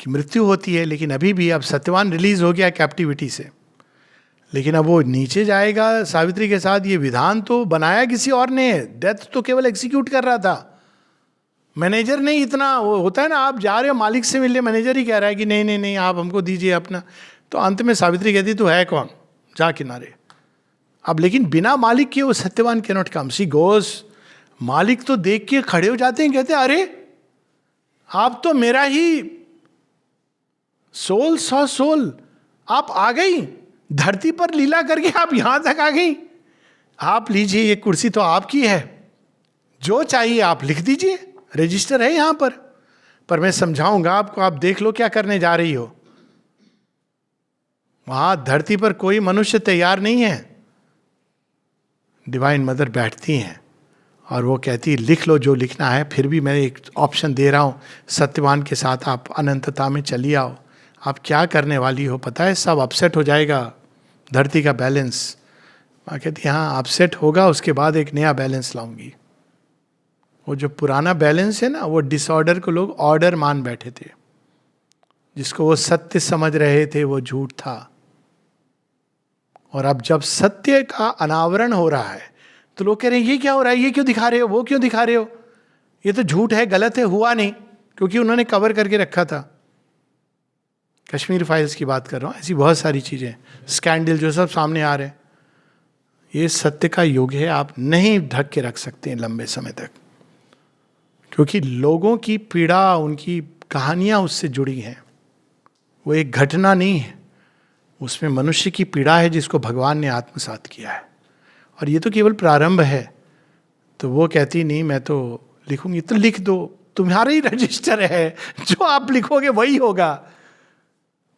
की मृत्यु होती है, लेकिन अभी भी अब सत्यवान रिलीज हो गया कैप्टिविटी से, लेकिन अब वो नीचे जाएगा सावित्री के साथ। ये विधान तो बनाया किसी और ने, डेथ तो केवल एग्जीक्यूट कर रहा था, मैनेजर नहीं। इतना वो होता है ना, आप जा रहे हो मालिक से मिलने, मैनेजर ही कह रहा है कि नहीं नहीं नहीं आप हमको दीजिए अपना। तो अंत में सावित्री कहती तू है कौन, जा किनारे। अब लेकिन बिना मालिक के वो सत्यवान कैन नॉट कम। सी गोस, मालिक तो देख के खड़े हो जाते हैं, कहते हैं अरे आप तो मेरा ही सोल सॉ सोल, आप आ गई धरती पर लीला करके, आप यहां तक आ गई। आप लीजिए, ये कुर्सी तो आपकी है, जो चाहिए आप लिख दीजिए, रजिस्टर है यहां पर मैं समझाऊंगा आपको, आप देख लो क्या करने जा रही हो। वहां धरती पर कोई मनुष्य तैयार नहीं है। डिवाइन मदर बैठती हैं और वो कहती है लिख लो जो लिखना है, फिर भी मैं एक ऑप्शन दे रहा हूं, सत्यवान के साथ आप अनंतता में चली आओ। आप क्या करने वाली हो पता है, सब अपसेट हो जाएगा धरती का बैलेंस। माँ कहती हाँ अपसेट होगा, उसके बाद एक नया बैलेंस लाऊंगी। वो जो पुराना बैलेंस है ना, वो डिसऑर्डर को लोग ऑर्डर मान बैठे थे, जिसको वो सत्य समझ रहे थे वो झूठ था। और अब जब सत्य का अनावरण हो रहा है तो लोग कह रहे हैं ये क्या हो रहा है, ये क्यों दिखा रहे हो, वो क्यों दिखा रहे हो, ये तो झूठ है, गलत है, हुआ नहीं, क्योंकि उन्होंने कवर करके रखा था। कश्मीर फाइल्स की बात कर रहा हूं, ऐसी बहुत सारी चीजें, स्कैंडल जो सब सामने आ रहे हैं। ये सत्य का युग है, आप नहीं ढक के रख सकते हैं लंबे समय तक, क्योंकि लोगों की पीड़ा, उनकी कहानियां उससे जुड़ी हैं। वो एक घटना नहीं है, उसमें मनुष्य की पीड़ा है जिसको भगवान ने आत्मसात किया है, और ये तो केवल प्रारंभ है। तो वो कहती नहीं मैं तो लिखूंगी, तो लिख दो, तुम्हारा ही रजिस्टर है, जो आप लिखोगे वही होगा।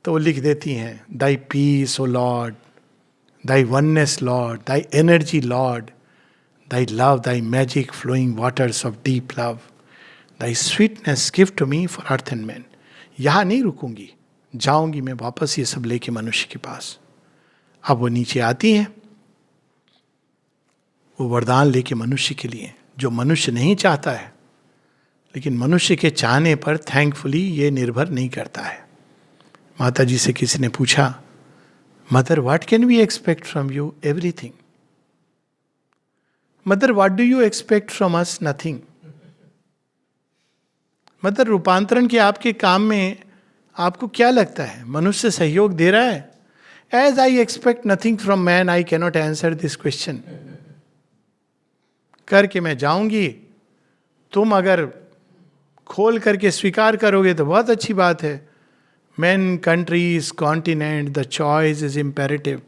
तो वो लिख देती हैं, thy peace O lord, thy oneness lord, thy energy lord, thy love, thy magic flowing waters of deep love, thy sweetness give to me for earth and man. यहां नहीं रुकूंगी, जाऊंगी मैं वापस ये सब लेके मनुष्य के पास। अब वो नीचे आती हैं, वो वरदान लेके मनुष्य के लिए, जो मनुष्य नहीं चाहता है, लेकिन मनुष्य के चाहने पर थैंकफुली ये निर्भर नहीं करता है। माता जी से किसी ने पूछा, mother what can we expect from you? Everything. Mother what do you expect from us? Nothing. Mother रूपांतरण के आपके काम में आपको क्या लगता है, मनुष्य सहयोग दे रहा है? As I expect nothing from man, I cannot answer this question. करके मैं जाऊंगी, तुम अगर खोल करके स्वीकार करोगे तो बहुत अच्छी बात है। Man, countries, continent, the choice is imperative,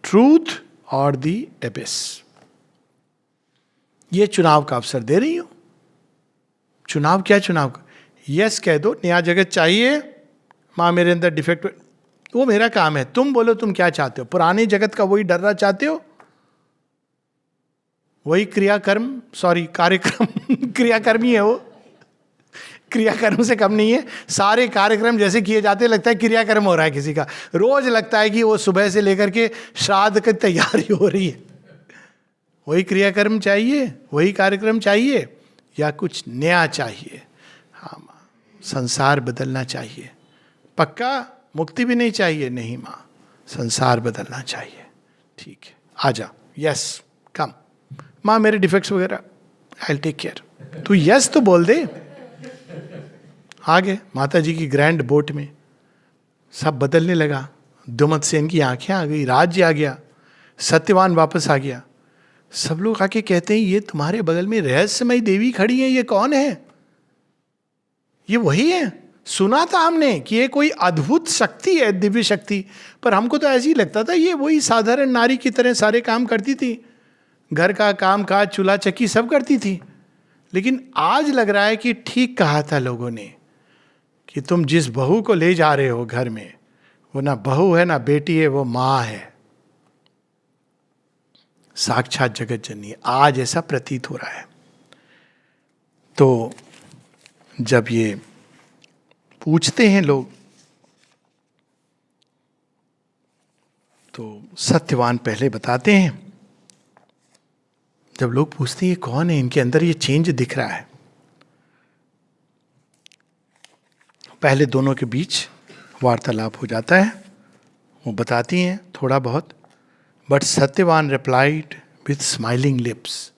truth और द एबिस। ये चुनाव का अवसर दे रही हूं। चुनाव क्या, चुनाव का यस कह दो, नया जगत चाहिए, माँ मेरे अंदर डिफेक्ट, वो मेरा काम है। तुम बोलो तुम क्या चाहते हो, पुराने जगत का वही डरना चाहते हो, वही क्रियाकर्म, सॉरी कार्यक्रम क्रियाकर्म ही है वो, क्रियाकर्म से कम नहीं है। सारे कार्यक्रम जैसे किए जाते लगता है क्रियाकर्म हो रहा है किसी का, रोज लगता है कि वो सुबह से लेकर के श्राद्ध की तैयारी हो रही है। वही क्रियाकर्म चाहिए, वही कार्यक्रम चाहिए, या कुछ नया चाहिए? हाँ माँ, संसार बदलना चाहिए। पक्का मुक्ति भी नहीं चाहिए? नहीं माँ, संसार बदलना चाहिए। ठीक है, आ जा, यस कम। माँ मेरे डिफेक्ट्स वगैरह आई विल टेक केयर। तू यस तो बोल दे। आगे माता जी की ग्रैंड बोट में सब बदलने लगा। दुमत सेन की आंखें आ गई, राज्य आ गया, सत्यवान वापस आ गया। सब लोग आके कहते हैं ये तुम्हारे बगल में रहस्यमयी देवी खड़ी है, ये कौन है? ये वही है, सुना था हमने कि ये कोई अद्भुत शक्ति है, दिव्य शक्ति, पर हमको तो ऐसे ही लगता था ये वही साधारण नारी की तरह सारे काम करती थी, घर का काम काज, चूल्हा चक्की सब करती थी। लेकिन आज लग रहा है कि ठीक कहा था लोगों ने कि तुम जिस बहू को ले जा रहे हो घर में, वो ना बहू है ना बेटी है, वो माँ है, साक्षात जगत जननी। आज ऐसा प्रतीत हो रहा है। तो जब ये पूछते हैं लोग, तो सत्यवान पहले बताते हैं। जब लोग पूछते हैं ये कौन है, इनके अंदर ये चेंज दिख रहा है, पहले दोनों के बीच वार्तालाप हो जाता है। वो बताती हैं थोड़ा बहुत, but Satyavan replied with smiling lips,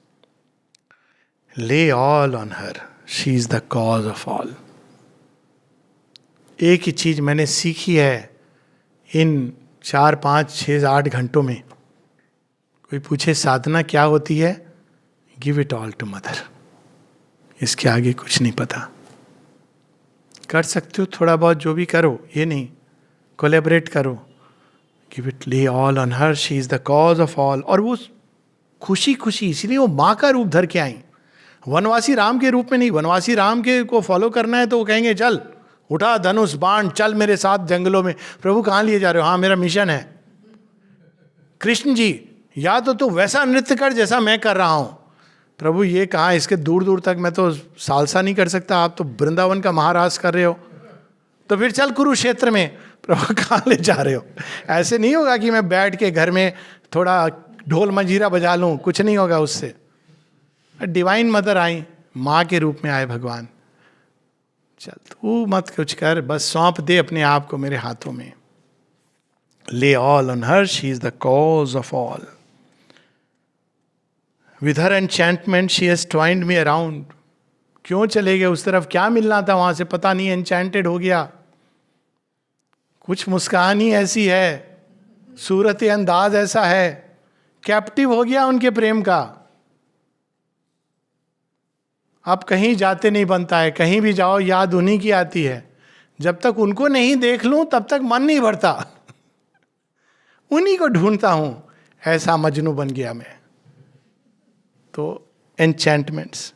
lay all on her, she is the cause of all. एक ही चीज मैंने सीखी है इन 4, 5, 6, 8 घंटों में, कोई पूछे साधना क्या होती है, give it all to mother, इसके आगे कुछ नहीं पता। कर सकते हो थोड़ा बहुत जो भी करो, ये नहीं, कोलेबरेट करो, गिव इट, ले all on her, she is the cause of all. और वो खुशी खुशी, इसलिए वो माँ का रूप धर के आई, वनवासी राम के रूप में नहीं। वनवासी राम के को फॉलो करना है तो वो कहेंगे चल उठा धनुष बाण, चल मेरे साथ जंगलों में। प्रभु कहाँ लिए जा रहे हो? हाँ मेरा मिशन है। कृष्ण जी, या तो तू वैसा नृत्य कर जैसा मैं कर रहा हूं। प्रभु ये कहाँ, इसके दूर दूर तक मैं तो सालसा नहीं कर सकता, आप तो वृंदावन का महाराज कर रहे हो, तो फिर चल कुरुक्षेत्र में। प्रभु कहाँ ले जा रहे हो? ऐसे नहीं होगा कि मैं बैठ के घर में थोड़ा ढोल मंजीरा बजा लूं, कुछ नहीं होगा उससे। डिवाइन मदर आई, माँ के रूप में आए भगवान। चल तू मत कुछ कर, बस सौंप दे अपने आप को मेरे हाथों में। ले all on her, she is the cause of all. With her enchantment she has twined me around. क्यों चले गए उस तरफ? क्या मिलना था वहां से? पता नहीं, एनचैंटेड हो गया। कुछ मुस्कान ही ऐसी है, सूरत अंदाज ऐसा है, कैप्टिव हो गया उनके प्रेम का। अब कहीं जाते नहीं बनता है, कहीं भी जाओ याद उन्हीं की आती है। जब तक उनको नहीं देख लूं तब तक मन नहीं भरता, उन्हीं को ढूंढता हूं। ऐसा मजनू बन गया मैं। तो enchantments,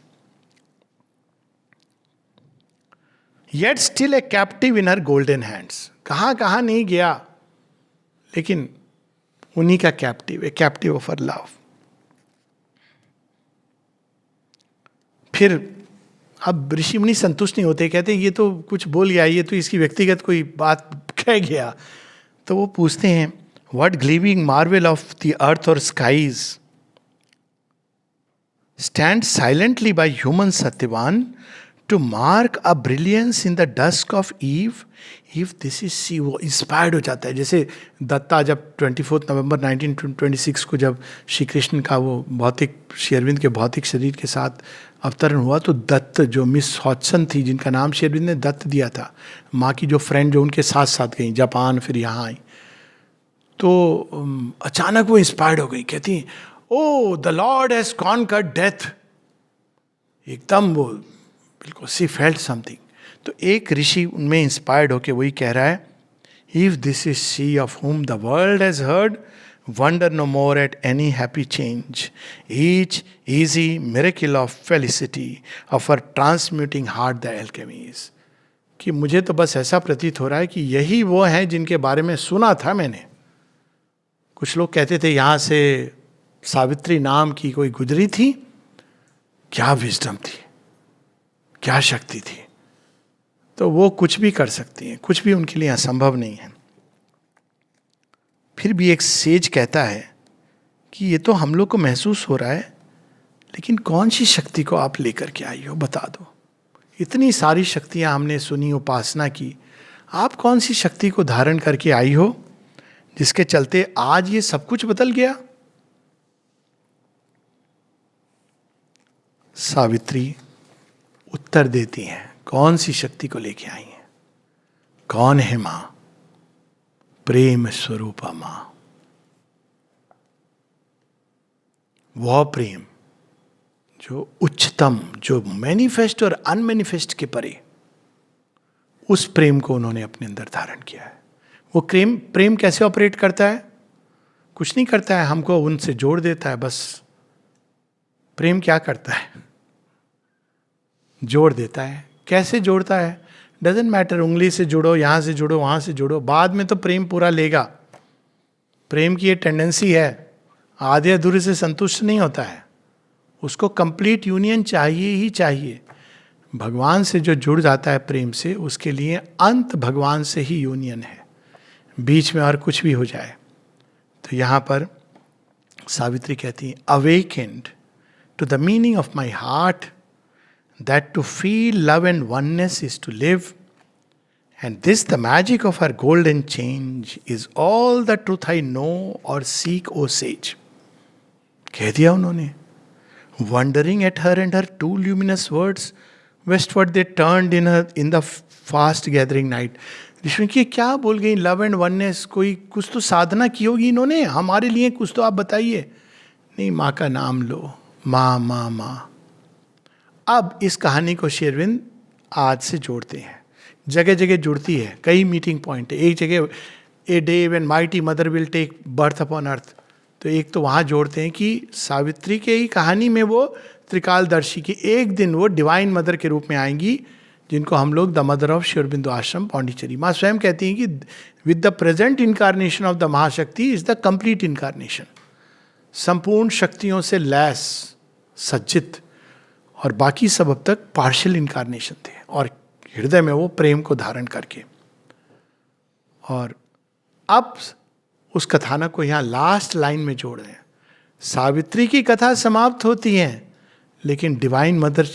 yet still a captive in her golden hands. कहां कहां नहीं गया, लेकिन उन्हीं का captive, A captive of her love. फिर अब ऋषि मुनि संतुष्ट नहीं होते, कहते ये तो कुछ बोल गया, ये तो इसकी व्यक्तिगत कोई बात कह गया। तो वो पूछते हैं, what gleaming marvel of the earth और skies stand silently by human Satyavan to mark a brilliance in the dusk of eve, if this is she. वो इंस्पायर्ड हो जाता है। जैसे दत्ता जब 24 नवंबर 1926 को जब श्री कृष्ण का वो भौतिक, श्री अरविंद के भौतिक शरीर के साथ अवतरण हुआ, तो दत्त जो मिस हॉटसन थी, जिनका नाम श्री अरविंद ने दत्त दिया था, माँ की जो फ्रेंड जो उनके साथ साथ गई जापान, फिर यहाँ आई, तो अचानक वो इंस्पायर्ड हो गई। कहती O the Lord has conquered death. एकदम वो बिल्कुल, सी फेल्ट समथिंग। तो एक ऋषि उनमें इंस्पायर्ड होके वही कह रहा है, if this is she of whom the world has heard, wonder no more at any happy change, each easy miracle of felicity of her transmuting heart the alchemies। कि मुझे तो बस ऐसा प्रतीत हो रहा है कि यही वो हैं जिनके बारे में सुना था मैंने। कुछ लोग कहते थे यहाँ से सावित्री नाम की कोई गुजरी थी, क्या विजडम थी, क्या शक्ति थी। तो वो कुछ भी कर सकती हैं, कुछ भी उनके लिए असंभव नहीं है। फिर भी एक सेज कहता है कि ये तो हम लोग को महसूस हो रहा है, लेकिन कौन सी शक्ति को आप लेकर के आई हो, बता दो। इतनी सारी शक्तियां हमने सुनी, उपासना की, आप कौन सी शक्ति को धारण करके आई हो जिसके चलते आज ये सब कुछ बदल गया। सावित्री उत्तर देती हैं, कौन सी शक्ति को लेके आई हैं? कौन है मां? प्रेम स्वरूपा मां। वह प्रेम जो उच्चतम, जो मैनिफेस्ट और अनमैनिफेस्ट के परे, उस प्रेम को उन्होंने अपने अंदर धारण किया है। वो प्रेम कैसे ऑपरेट करता है? कुछ नहीं करता है, हमको उनसे जोड़ देता है बस। प्रेम क्या करता है? जोड़ देता है। कैसे जोड़ता है? डजेंट मैटर, उंगली से जुड़ो, यहां से जुड़ो, वहां से जुड़ो, बाद में तो प्रेम पूरा लेगा। प्रेम की ये टेंडेंसी है, आधे अधूरे से संतुष्ट नहीं होता है, उसको कंप्लीट यूनियन चाहिए ही चाहिए। भगवान से जो जुड़ जाता है प्रेम से, उसके लिए अंत भगवान से ही यूनियन है, बीच में और कुछ भी हो जाए। तो यहाँ पर सावित्री कहती है, awakened to the meaning of my heart, that to feel love and oneness is to live, and this the magic of her golden change is all the truth I know or seek, O sage। कह दिया उन्होंने। Wondering at her and her two luminous words, westward they turned in the fast gathering night। ऋषि की क्या बोल गई? Love and oneness. कोई कुछ तो साधना की होगी इन्होंने हमारे लिए, कुछ तो आप बताइए। नहीं, माँ का नाम लो, माँ माँ माँ। अब इस कहानी को श्री अरविंद आज से जोड़ते हैं, जगह जगह जुड़ती है, कई मीटिंग पॉइंट है। एक जगह a day when mighty mother will take birth upon earth, तो एक तो वहाँ जोड़ते हैं कि सावित्री के ही कहानी में वो त्रिकालदर्शी की एक दिन वो डिवाइन मदर के रूप में आएंगी, जिनको हम लोग the mother of Shri Aurobindo आश्रम पौंडीचेरी। माँ स्वयं कहती हैं कि with the present incarnation of the महाशक्ति इज द कंप्लीट इनकारनेशन, संपूर्ण शक्तियों से लैस, सज्जित, और बाकी सब अब तक पार्शियल इनकारनेशन थे, और हृदय में वो प्रेम को धारण करके। और अब उस कथानक को यहाँ लास्ट लाइन में जोड़ रहे हैं। सावित्री की कथा समाप्त होती है, लेकिन डिवाइन मदर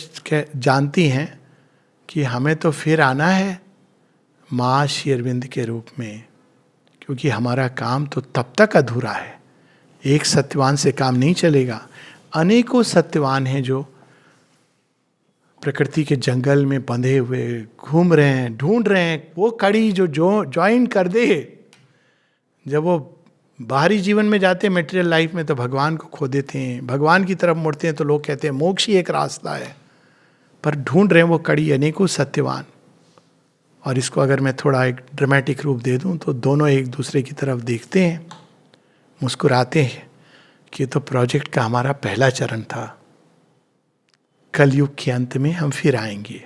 जानती हैं कि हमें तो फिर आना है माँ श्री अरविंद के रूप में, क्योंकि हमारा काम तो तब तक अधूरा है। एक सत्यवान से काम नहीं चलेगा, अनेकों सत्यवान हैं जो प्रकृति के जंगल में बंधे हुए घूम रहे हैं, ढूंढ रहे हैं वो कड़ी जो ज्वाइन कर दे। जब वो बाहरी जीवन में जाते हैं, मेटेरियल लाइफ में, तो भगवान को खो देते हैं, भगवान की तरफ मुड़ते हैं तो लोग कहते हैं मोक्ष ही एक रास्ता है, पर ढूंढ रहे हैं वो कड़ी, अनेकों सत्यवान। और इसको अगर मैं थोड़ा एक ड्रामेटिक रूप दे दूं तो दोनों एक दूसरे की तरफ देखते हैं, मुस्कुराते हैं कि ये तो प्रोजेक्ट का हमारा पहला चरण था, कलयुग के अंत में हम फिर आएंगे।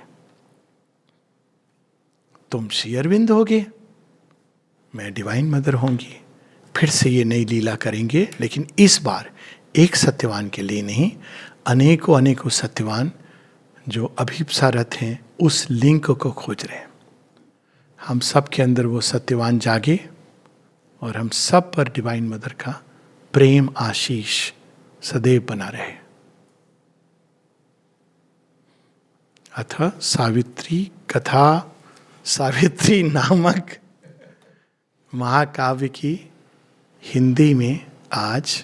तुम श्री अरविंद होगे, मैं डिवाइन मदर होंगी, फिर से ये नई लीला करेंगे, लेकिन इस बार एक सत्यवान के लिए नहीं, अनेकों अनेकों सत्यवान जो अभिप्सारत हैं उस लिंक को खोज रहे हैं। हम सब के अंदर वो सत्यवान जागे और हम सब पर डिवाइन मदर का प्रेम आशीष सदैव बना रहे। अथ सावित्री कथा, सावित्री नामक महाकाव्य की हिंदी में आज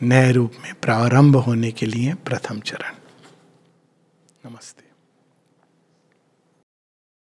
नए रूप में प्रारंभ होने के लिए प्रथम चरण। नमस्ते।